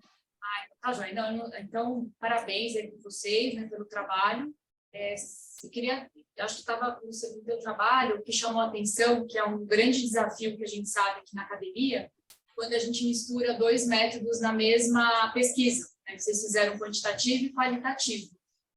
B: Tá, joia. Então, parabéns aí para vocês, né, pelo trabalho. Acho que estava no seu trabalho, o que chamou a atenção, que é um grande desafio que a gente sabe aqui na academia, quando a gente mistura 2 métodos na mesma pesquisa, né? Vocês fizeram quantitativo e qualitativo.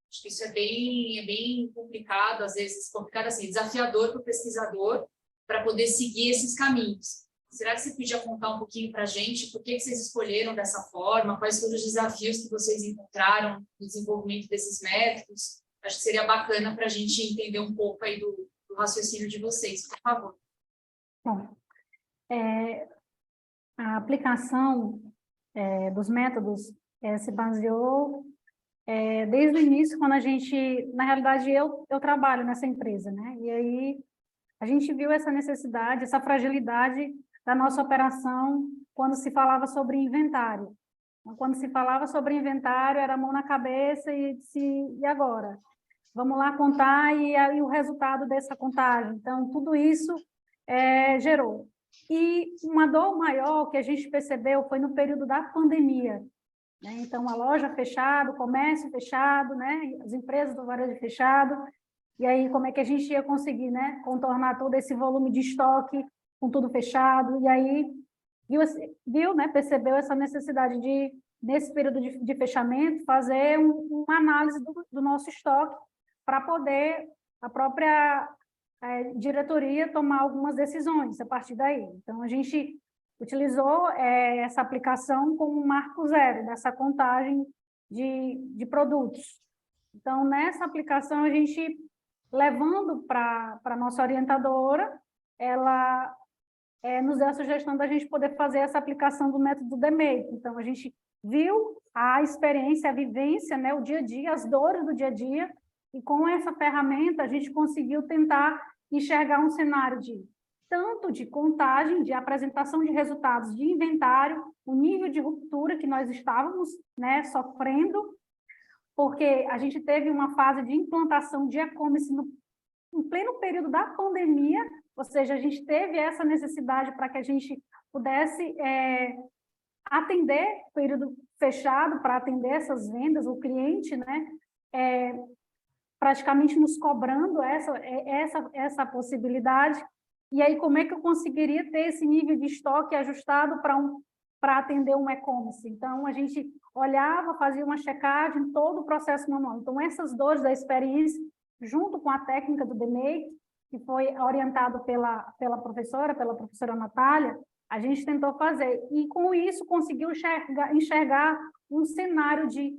B: Acho que isso é bem complicado, às vezes complicado assim, desafiador para o pesquisador para poder seguir esses caminhos. Será que você podia contar um pouquinho para a gente por que vocês escolheram dessa forma, quais foram os desafios que vocês encontraram no desenvolvimento desses métodos? Acho que seria bacana para a gente entender um pouco aí do raciocínio de vocês, por favor.
D: Bom, a aplicação dos métodos se baseou desde o início, quando a gente, na realidade, eu trabalho nessa empresa, né? E aí a gente viu essa necessidade, essa fragilidade da nossa operação quando se falava sobre inventário. Quando se falava sobre inventário, era a mão na cabeça e agora? Vamos lá contar e o resultado dessa contagem. Então, tudo isso gerou. E uma dor maior que a gente percebeu foi no período da pandemia, né? Então, a loja fechada, o comércio fechado, né? As empresas do varejo fechado. E aí, como é que a gente ia conseguir, né, contornar todo esse volume de estoque com tudo fechado? E aí, né, percebeu essa necessidade de, nesse período de fechamento, fazer uma análise do nosso estoque para poder a própria diretoria tomar algumas decisões a partir daí. Então, a gente utilizou essa aplicação como um marco zero dessa contagem de produtos. Então, nessa aplicação, a gente, levando para a nossa orientadora, ela nos deu a sugestão da gente poder fazer essa aplicação do método do DMAIC. Então, a gente viu a experiência, a vivência, né, o dia a dia, as dores do dia a dia, e com essa ferramenta a gente conseguiu tentar enxergar um cenário tanto de contagem, de apresentação de resultados de inventário, o nível de ruptura que nós estávamos, né, sofrendo, porque a gente teve uma fase de implantação de e-commerce no pleno período da pandemia, ou seja, a gente teve essa necessidade para que a gente pudesse atender o período fechado, para atender essas vendas, o cliente, né, praticamente nos cobrando essa possibilidade. E aí, como é que eu conseguiria ter esse nível de estoque ajustado para atender um e-commerce? Então, a gente olhava, fazia uma checagem, todo o processo manual. Então, essas dores da experiência, junto com a técnica do DMAIC, que foi orientado pela professora Natália, a gente tentou fazer. E, com isso, conseguiu enxergar um cenário de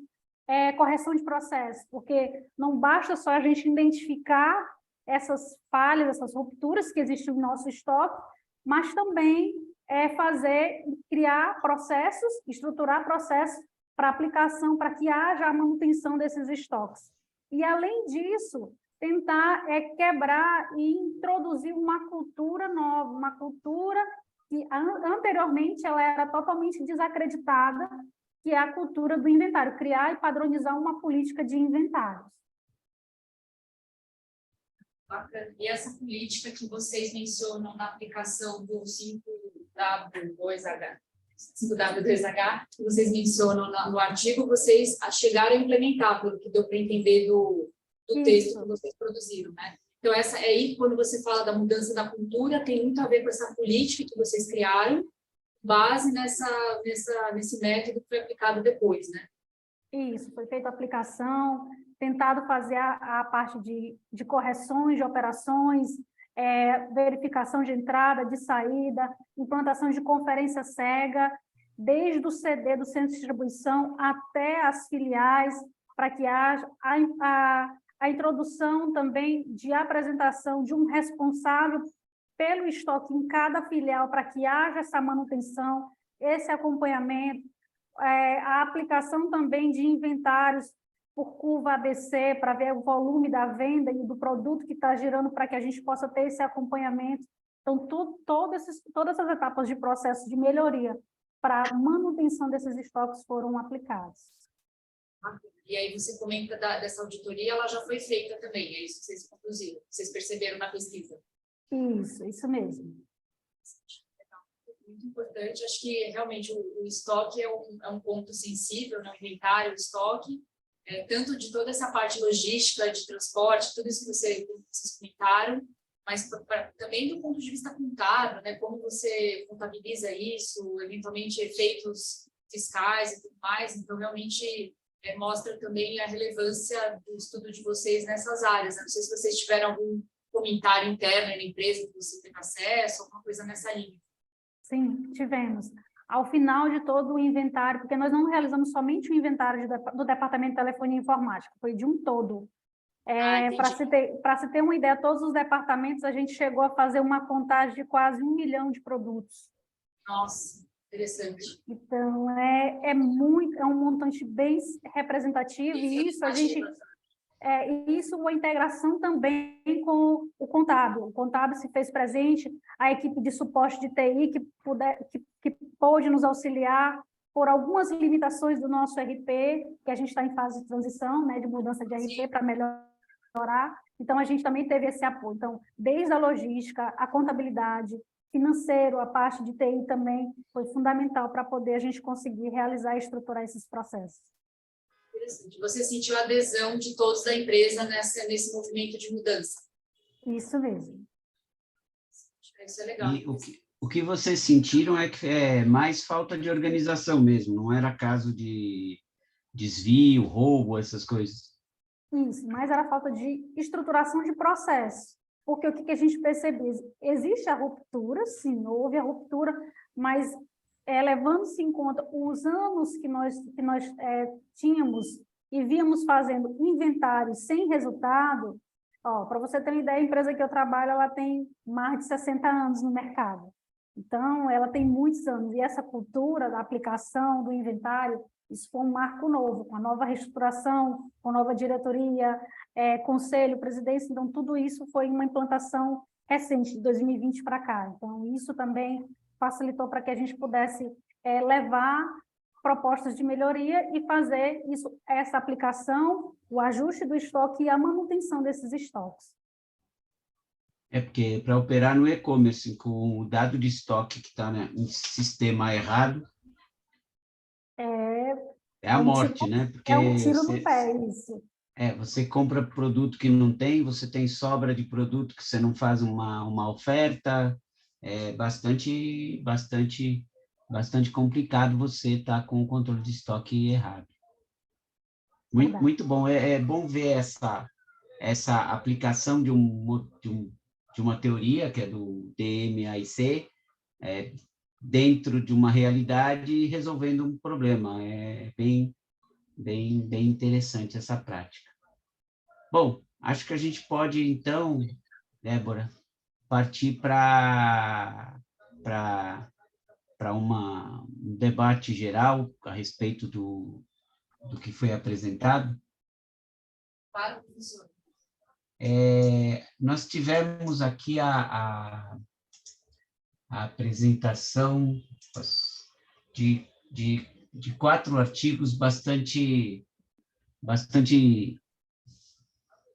D: correção de processo, porque não basta só a gente identificar essas falhas, essas rupturas que existem no nosso estoque, mas também criar processos, estruturar processos para aplicação, para que haja a manutenção desses estoques. E, além disso, tentar quebrar e introduzir uma cultura nova, uma cultura que anteriormente ela era totalmente desacreditada, que é a cultura do inventário, criar e padronizar uma política de inventários.
B: E essa política que vocês mencionam na aplicação do 5W2H, que vocês mencionam no artigo, vocês chegaram a implementar, pelo que deu para entender do texto que vocês produziram, né? Então, aí, quando você fala da mudança da cultura, tem muito a ver com essa política que vocês criaram, base nesse método que foi aplicado depois, né?
D: Isso, foi feita a aplicação, tentado fazer a parte de correções de operações, verificação de entrada, de saída, implantação de conferência cega, desde o CD do centro de distribuição até as filiais, para que haja a introdução também de apresentação de um responsável pelo estoque em cada filial, para que haja essa manutenção, esse acompanhamento, a aplicação também de inventários por curva ABC, para ver o volume da venda e do produto que está girando, para que a gente possa ter esse acompanhamento. Então, todas essas etapas de processo de melhoria para a manutenção desses estoques foram aplicados.
B: E aí você comenta dessa auditoria, ela já foi feita também, é isso que vocês conduziram, vocês perceberam na pesquisa?
D: Isso mesmo.
B: Muito importante, acho que realmente o estoque é um ponto sensível, né? O inventário, o estoque, tanto de toda essa parte logística, de transporte, tudo isso que vocês comentaram, mas também do ponto de vista contábil, né? Como você contabiliza isso, eventualmente efeitos fiscais e tudo mais. Então, realmente, mostra também a relevância do estudo de vocês nessas áreas. Não sei se vocês tiveram algum comentário interno na empresa que você teve acesso, alguma coisa nessa linha.
D: Sim, tivemos. Ao final de todo o inventário, porque nós não realizamos somente o inventário do Departamento de Telefonia e Informática, foi de um todo. Para se ter uma ideia, todos os departamentos, a gente chegou a fazer uma contagem de quase 1 milhão de produtos.
B: Nossa, interessante.
D: Então, é um montante bem representativo, e isso a gente... isso, a integração também com o contábil. O contábil se fez presente, a equipe de suporte de TI que pôde nos auxiliar por algumas limitações do nosso RP, que a gente está em fase de transição, né, de mudança de RP para melhorar. Então, a gente também teve esse apoio. Então, desde a logística, a contabilidade, financeiro, a parte de TI também foi fundamental para poder a gente conseguir realizar e estruturar esses processos.
B: Interessante. Você sentiu a adesão de todos da empresa nesse movimento de mudança?
D: Isso mesmo.
B: Isso é legal.
E: E o que vocês sentiram é que é mais falta de organização mesmo, não era caso de desvio, roubo, essas coisas?
D: Isso, mas era falta de estruturação de processo. Porque o que a gente percebeu? Existe a ruptura, sim, houve a ruptura, mas levando-se em conta os anos que nós tínhamos e víamos fazendo inventários sem resultado. Para você ter uma ideia, a empresa que eu trabalho, ela tem mais de 60 anos no mercado. Então, ela tem muitos anos. E essa cultura da aplicação do inventário, isso foi um marco novo, com a nova reestruturação, com a nova diretoria, conselho, presidência. Então, tudo isso foi uma implantação recente, de 2020 para cá. Então, isso também facilitou para que a gente pudesse levar propostas de melhoria e fazer essa aplicação, o ajuste do estoque e a manutenção desses estoques.
E: Porque para operar no e-commerce com o dado de estoque que está em sistema errado, é a morte, né? Porque
D: é um tiro no pé, isso.
E: Você compra produto que não tem, você tem sobra de produto que você não faz uma oferta, é bastante complicado você estar com o controle de estoque errado. Muito bom, é bom ver essa aplicação de uma teoria, que é do DMAIC, dentro de uma realidade, resolvendo um problema. É bem interessante essa prática. Bom, acho que a gente pode, então, Débora, partir para um debate geral a respeito do que foi apresentado.
B: Claro, professor.
E: Nós tivemos aqui a apresentação de 4 artigos bastante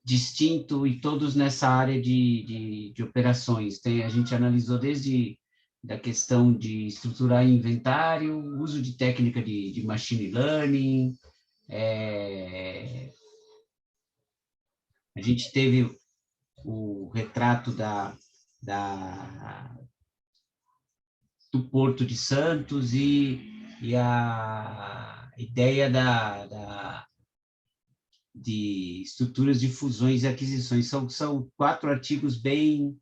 E: distinto e todos nessa área de operações. A gente analisou desde da questão de estruturar inventário, uso de técnica de machine learning, a gente teve o retrato do Porto de Santos e a ideia de estruturas de fusões e aquisições. São 4 artigos bem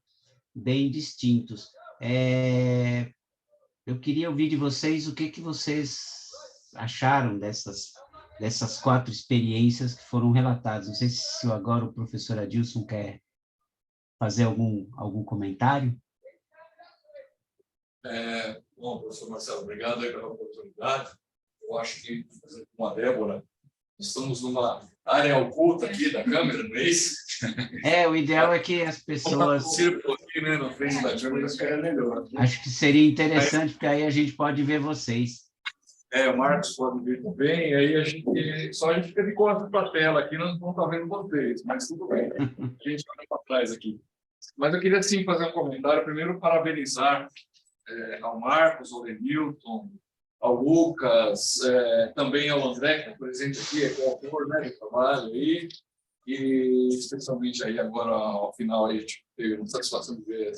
E: distintos. Eu queria ouvir de vocês o que vocês acharam dessas 4 experiências que foram relatadas. Não sei se agora o professor Adilson quer fazer algum comentário.
F: Bom, professor Marcelo, obrigado aí pela oportunidade. Eu acho que, com a Débora, estamos numa área oculta aqui da câmera, não é isso?
E: O ideal é que as pessoas...
F: Né, na frente da câmera, isso é melhor.
E: Acho que seria interessante, porque aí a gente pode ver vocês.
F: O Marcos pode ver também, aí a gente fica de costas para a tela aqui, nós não estamos vendo vocês, mas tudo bem, a gente olha para trás aqui. Mas eu queria, sim, fazer um comentário, primeiro parabenizar ao Marcos, ao Denilton, ao Lucas, também ao André, que está presente aqui, é coautor, né, do trabalho aí, e especialmente aí agora, ao final, a gente teve uma satisfação de ver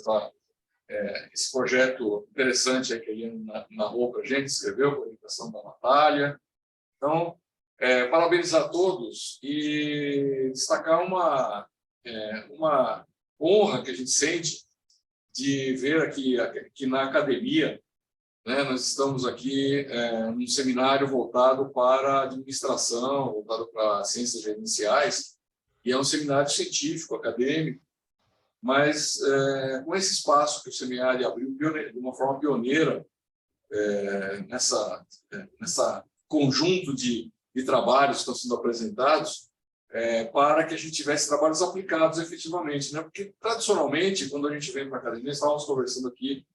F: esse projeto interessante aí que a Iana narrou para a gente, escreveu, com a orientação da Natália. Então, parabenizar a todos e destacar uma honra que a gente sente de ver aqui na academia, né, nós estamos aqui num seminário voltado para a administração, voltado para ciências gerenciais, e é um seminário científico, acadêmico, mas com esse espaço que o seminário abriu de uma forma pioneira nessa conjunto de trabalhos que estão sendo apresentados, para que a gente tivesse trabalhos aplicados efetivamente, né? Porque, tradicionalmente, quando a gente vem para a academia, estávamos conversando aqui,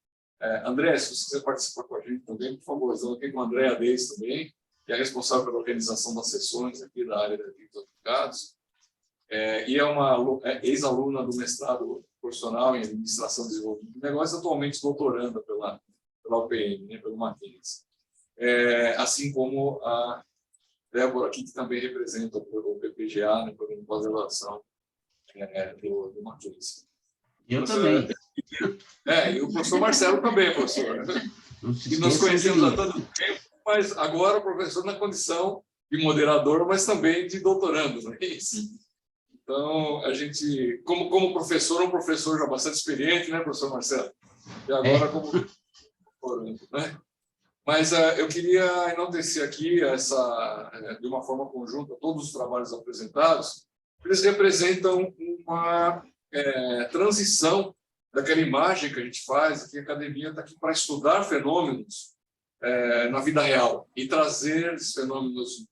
F: André, se você quiser participar com a gente também, por favor, estamos aqui com a Andréa Deis também, que é responsável pela organização das sessões aqui da área de efeitos aplicados, e é uma ex-aluna do mestrado profissional em Administração e Desenvolvimento de Negócios, atualmente doutoranda pela UPM, né, pelo Mackenzie. Assim como a Débora aqui, que também representa o PPGA, né, Programa de Pós-Graduação do Mackenzie.
E: Eu também.
F: E o professor Marcelo também, professor. E nós conhecemos há tanto tempo, mas agora o professor na condição de moderador, mas também de doutorando, não é isso? Então, a gente, como professor, um professor já bastante experiente, né, professor Marcelo? E agora como doutorando, né? Mas eu queria enaltecer aqui, de uma forma conjunta, todos os trabalhos apresentados. Eles representam uma transição daquela imagem que a gente faz, que a academia está aqui para estudar fenômenos na vida real e trazer esses fenômenos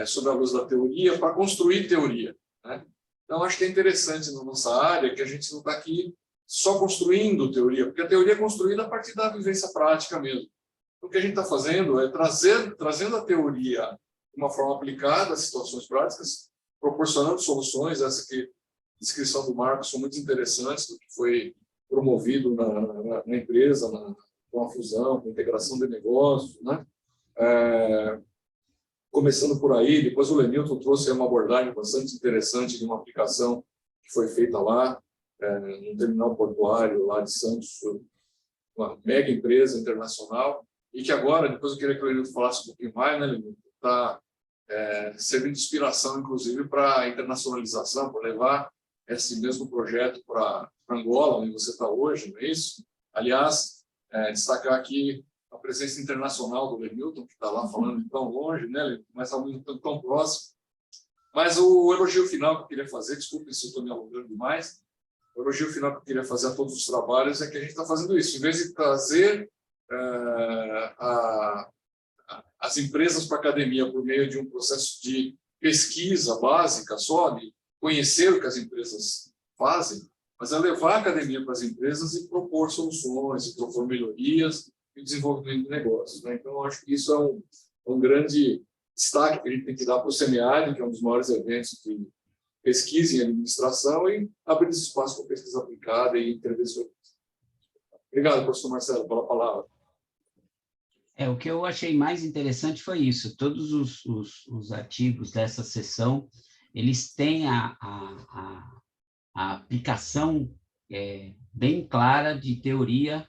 F: sob a luz da teoria para construir teoria, né? Então, acho que é interessante na nossa área que a gente não está aqui só construindo teoria, porque a teoria é construída a partir da vivência prática mesmo. O que a gente está fazendo é trazendo a teoria de uma forma aplicada às situações práticas, proporcionando soluções. Essa aqui, a descrição do Marcos, são muito interessantes, do que foi promovido na empresa, com a fusão, com a integração de negócios, né? Começando por aí, depois o Lenilton trouxe uma abordagem bastante interessante de uma aplicação que foi feita lá, no terminal portuário lá de Santos, uma mega empresa internacional, e que agora, depois eu queria que o Lenilton falasse um pouquinho mais, né, Lenilton? Está servindo de inspiração, inclusive, para a internacionalização, para levar esse mesmo projeto para Angola, onde você está hoje, não é isso? Aliás, destacar aqui a presença internacional do Lenilton, que está lá falando de tão longe, né, mas ao mesmo tempo tão próximo. Mas o elogio final que eu queria fazer, desculpe se eu estou me alongando demais, o elogio final que eu queria fazer a todos os trabalhos é que a gente está fazendo isso. Em vez de trazer as empresas para a academia por meio de um processo de pesquisa básica só, de conhecer o que as empresas fazem, mas é levar a academia para as empresas e propor soluções, e propor melhorias e desenvolvimento de negócios, né? Então, eu acho que isso é um grande destaque que a gente tem que dar para o seminário, que é um dos maiores eventos de pesquisa em administração, e abrir esse espaço para pesquisa aplicada e intervenção. Obrigado, professor Marcelo, pela palavra.
E: O que eu achei mais interessante foi isso. Todos os artigos dessa sessão, eles têm a aplicação bem clara de teoria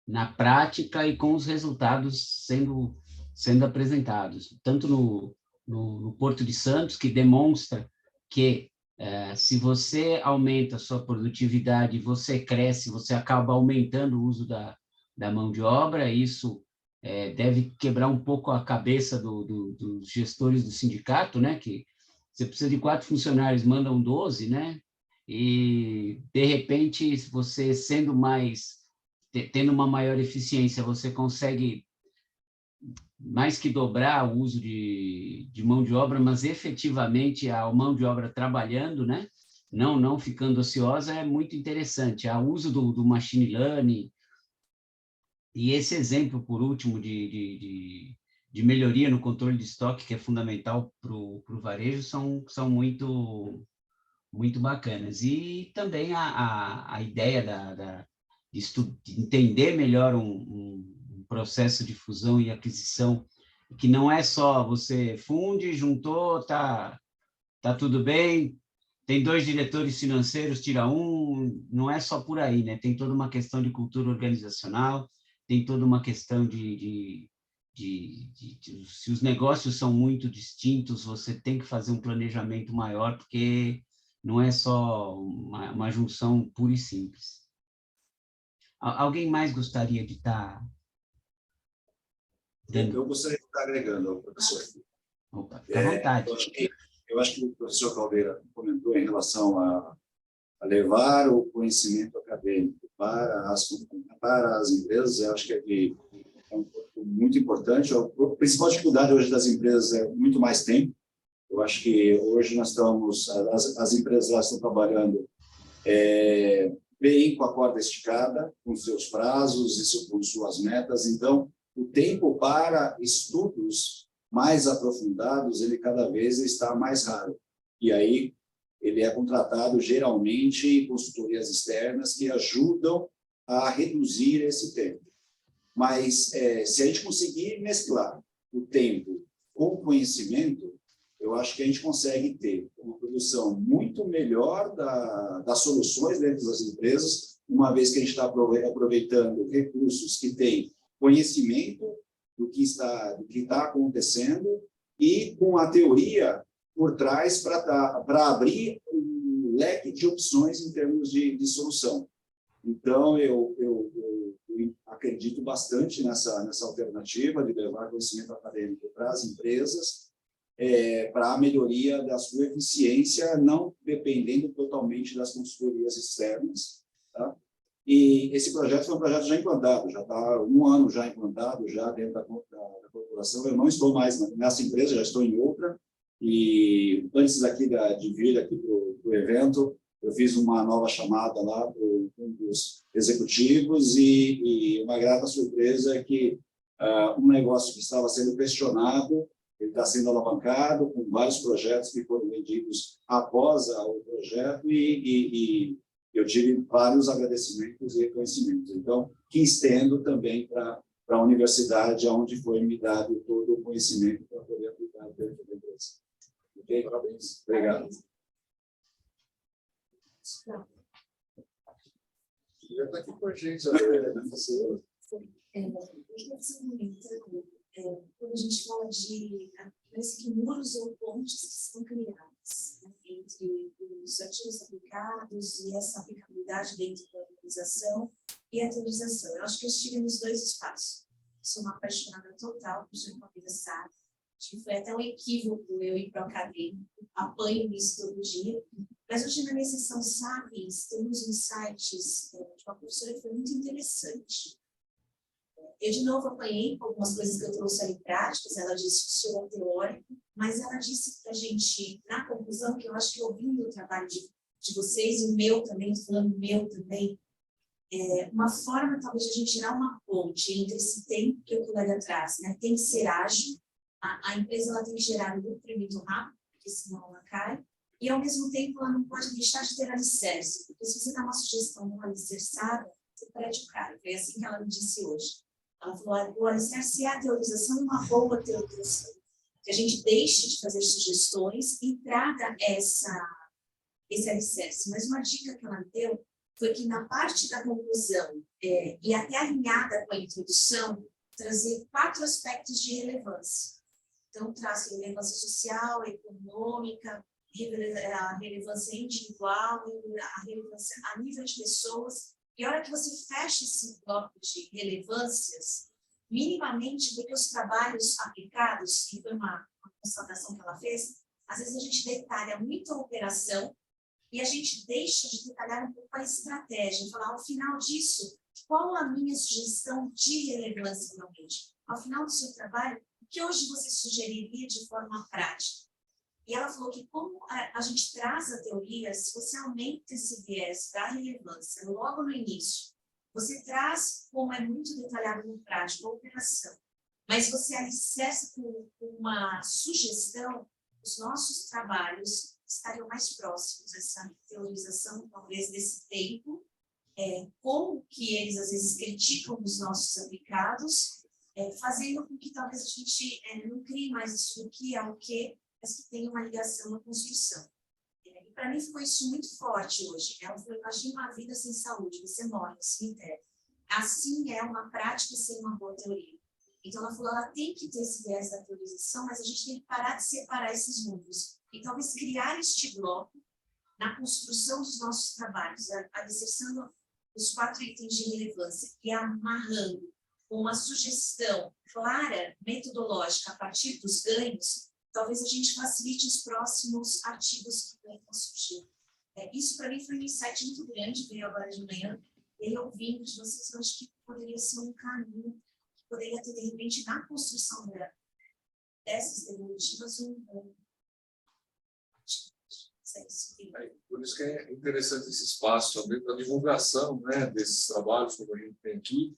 E: na prática e com os resultados sendo apresentados. Tanto no Porto de Santos, que demonstra que se você aumenta a sua produtividade, você cresce, você acaba aumentando o uso da mão de obra. Isso deve quebrar um pouco a cabeça dos gestores do sindicato, né? Que você precisa de 4 funcionários, mandam 12, né? E, de repente, você tendo uma maior eficiência, você consegue mais que dobrar o uso de mão de obra, mas efetivamente a mão de obra trabalhando, né? Não ficando ociosa, é muito interessante. O uso do machine learning. E esse exemplo, por último, de melhoria no controle de estoque, que é fundamental para o varejo, são muito, muito bacanas. E também a ideia de entender melhor um processo de fusão e aquisição, que não é só você funde, juntou, tá tudo bem, tem 2 diretores financeiros, tira um, não é só por aí, né? Tem toda uma questão de cultura organizacional, tem toda uma questão se os negócios são muito distintos, você tem que fazer um planejamento maior, porque não é só uma junção pura e simples. Alguém mais gostaria de estar...
C: Eu gostaria de estar agregando, professor.
E: Opa, fica à vontade.
C: Eu acho que o professor Caldeira comentou em relação a levar o conhecimento acadêmico para as empresas. Eu acho que é um ponto muito importante. A principal dificuldade hoje das empresas é muito mais tempo. Eu acho que hoje nós estamos, as empresas lá estão trabalhando bem com a corda esticada, com seus prazos e com suas metas. Então, o tempo para estudos mais aprofundados, ele cada vez está mais raro. E aí, ele é contratado geralmente em consultorias externas que ajudam a reduzir esse tempo. Mas, se a gente conseguir mesclar o tempo com o conhecimento, eu acho que a gente consegue ter uma produção muito melhor das soluções dentro das empresas, uma vez que a gente está aproveitando recursos que têm conhecimento do que está acontecendo e com a teoria por trás para abrir um leque de opções em termos de solução. Então, eu acredito bastante nessa alternativa de levar conhecimento acadêmico para as empresas, para a melhoria da sua eficiência, não dependendo totalmente das consultorias externas, tá? E esse projeto foi um projeto já implantado, já está 1 ano já implantado, já dentro da corporação. Eu não estou mais nessa empresa, já estou em outra. E antes aqui de vir aqui para o evento, eu fiz uma nova chamada lá para um dos executivos e uma grata surpresa é que um negócio que estava sendo questionado, ele está sendo alavancado com vários projetos que foram vendidos após o projeto e eu tive vários agradecimentos e reconhecimentos. Então, que estendo também para a universidade, onde foi me dado todo o conhecimento para poder aplicar dentro da empresa. Ok? Parabéns. Obrigado.
F: Já está aqui com a gente, professor.
O: Quando a gente fala parece que muros ou pontes que são criados, né, entre os ativos aplicados e essa aplicabilidade dentro da organização e a teorização. Eu acho que eu estive nos 2 espaços. Sou uma apaixonada total por ser uma vida sábia. Acho que foi até um equívoco eu ir para o acadêmico, apanho isso todo dia. Mas hoje, na minha sessão Sapiens, temos insights de uma professora que foi muito interessante. Eu, de novo, apanhei algumas coisas que eu trouxe ali práticas, ela disse que isso era teórico, mas ela disse para a gente, na conclusão, que eu acho que ouvindo o trabalho de vocês, e o meu também, estou falando meu também, uma forma, talvez, de a gente tirar uma ponte entre esse tempo que o colega traz, né? Tem que ser ágil, a empresa ela tem que gerar lucro muito rápido, porque senão ela cai, e, ao mesmo tempo, ela não pode deixar de ter alicerce, porque se você dá uma sugestão não alicerçada, você perde o cara. Foi assim que ela me disse hoje. Ela falou, o alicerce é a teorização, uma boa teorização. Que a gente deixe de fazer sugestões e traga esse alicerce. Mas uma dica que ela deu foi que na parte da conclusão e até alinhada com a introdução, trazer 4 aspectos de relevância. Então, traz relevância social, econômica, a relevância individual, a relevância a nível de pessoas. E a hora que você fecha esse bloco de relevâncias, minimamente, porque os trabalhos aplicados, e foi uma constatação que ela fez, às vezes a gente detalha muito a operação e a gente deixa de detalhar um pouco a estratégia, falar, ao final disso, qual a minha sugestão de relevância realmente? Ao final do seu trabalho, o que hoje você sugeriria de forma prática? E ela falou que como a gente traz a teoria, se você aumenta esse viés da relevância logo no início, você traz, como é muito detalhado no prático, a operação, mas você alicerça com uma sugestão, os nossos trabalhos estariam mais próximos, essa teorização, talvez, desse tempo, como que eles, às vezes, criticam os nossos aplicados, fazendo com que talvez a gente não crie mais isso do que é o que, mas que tenha uma ligação na construção. E para mim ficou isso muito forte hoje. Ela falou, imagina uma vida sem saúde, você morre no cemitério. Assim é uma prática sem uma boa teoria. Então, ela falou, ela tem que ter esse viés da teorização, mas a gente tem que parar de separar esses números. E talvez criar este bloco na construção dos nossos trabalhos, alicerçando os 4 itens de relevância e amarrando uma sugestão clara, metodológica, a partir dos ganhos, talvez a gente facilite os próximos artigos que vão surgir. Isso, para mim, foi um insight muito grande, veio agora de manhã, e aí, ouvindo de vocês, eu acho que poderia ser um caminho, que poderia ter, de repente, na construção dessas devolutivas,
F: Por isso que é interessante esse espaço também para a divulgação, né, desses trabalhos, como a gente tem aqui,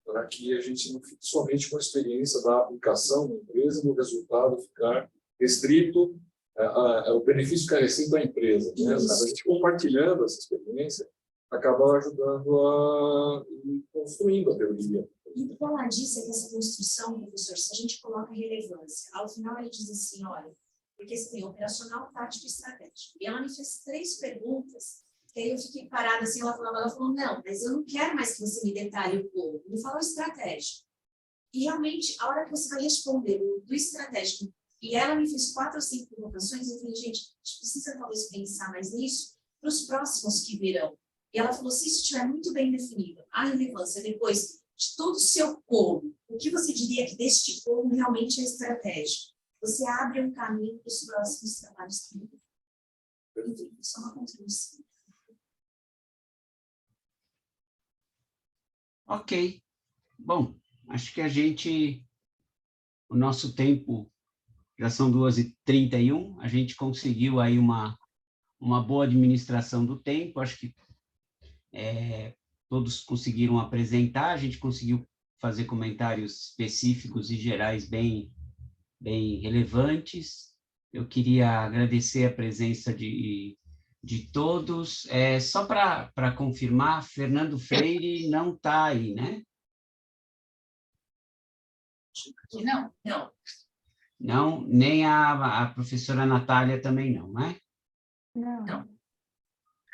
F: para que a gente não fique somente com a experiência da aplicação da empresa e do resultado ficar restrito ao benefício carecido da empresa. Né? A gente compartilhando essa experiência acaba ajudando a ir construindo a teoria.
O: E o que ela disse é que essa construção, professor, se a gente coloca relevância, ao final ele diz assim, olha, porque você tem operacional, tático e estratégico. E ela me fez 3 perguntas, que aí eu fiquei parada assim, ela falou, não, mas eu não quero mais que você me detalhe o como, me fala o estratégico. E realmente, a hora que você vai responder do estratégico, e ela me fez 4 ou 5 provocações, eu falei, gente, a gente precisa talvez pensar mais nisso para os próximos que virão. E ela falou, se isso estiver muito bem definido, a relevância depois de todo o seu como, o que você diria que deste como realmente é estratégico? Você abre um caminho para os próximos trabalhos que virão. Enfim, só uma contribuição.
E: Ok. Bom, acho que o nosso tempo, já são 2h31, a gente conseguiu aí uma boa administração do tempo, acho que todos conseguiram apresentar, a gente conseguiu fazer comentários específicos e gerais bem relevantes. Eu queria agradecer a presença de todos. Só para confirmar, Fernando Freire não está aí, né?
O: Não.
E: Não, nem a professora Natália também não, né?
D: Não.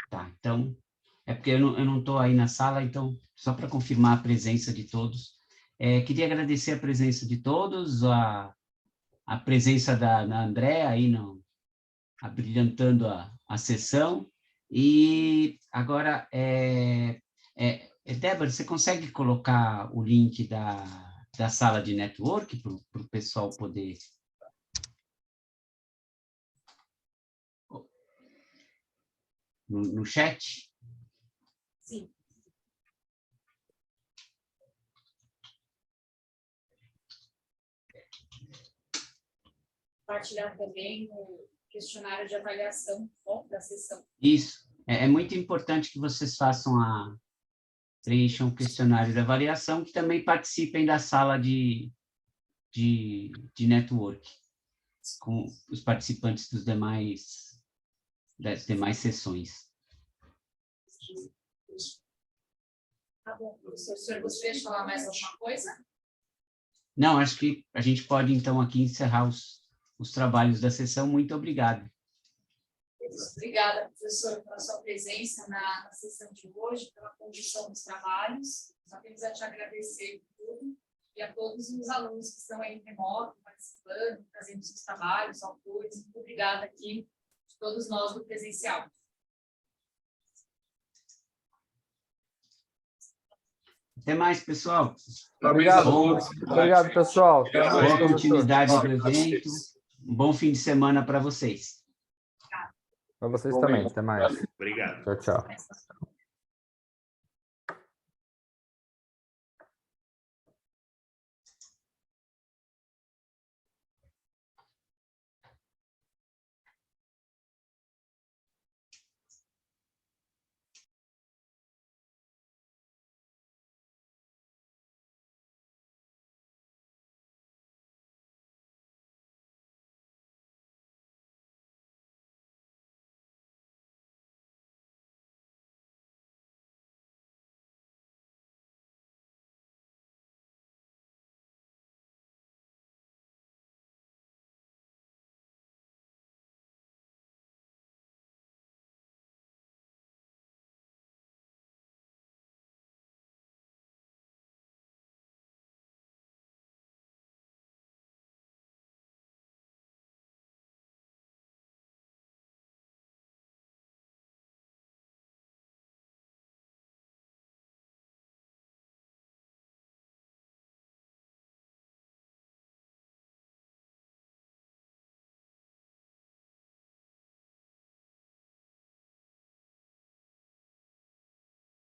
E: Tá, então, é porque eu não estou aí na sala, então, só para confirmar a presença de todos. Queria agradecer a presença de todos, a presença da Andréa aí, abrilhantando a sessão. E agora, Débora, você consegue colocar o link da sala de network para o pessoal poder... No chat?
O: Sim.
B: Compartilhar também o questionário de avaliação da sessão.
E: Isso. É muito importante que vocês preencham o questionário de avaliação, que também participem da sala de network, com os participantes das demais sessões.
B: Tá bom, professor. O senhor gostaria de falar mais alguma coisa?
E: Não, acho que a gente pode, então, aqui encerrar os trabalhos da sessão. Muito obrigado.
B: Obrigada, professor, pela sua presença na sessão de hoje, pela condução dos trabalhos. Só temos a te agradecer por tudo e a todos os alunos que estão aí em remoto, participando, fazendo seus trabalhos, autores. Muito obrigada aqui de todos nós do presencial.
E: Até mais, pessoal.
K: Obrigado. Obrigado, pessoal.
E: Boa continuidade do evento. Um bom fim de semana para vocês.
K: Para vocês também. Até mais.
M: Obrigado.
K: Tchau, tchau.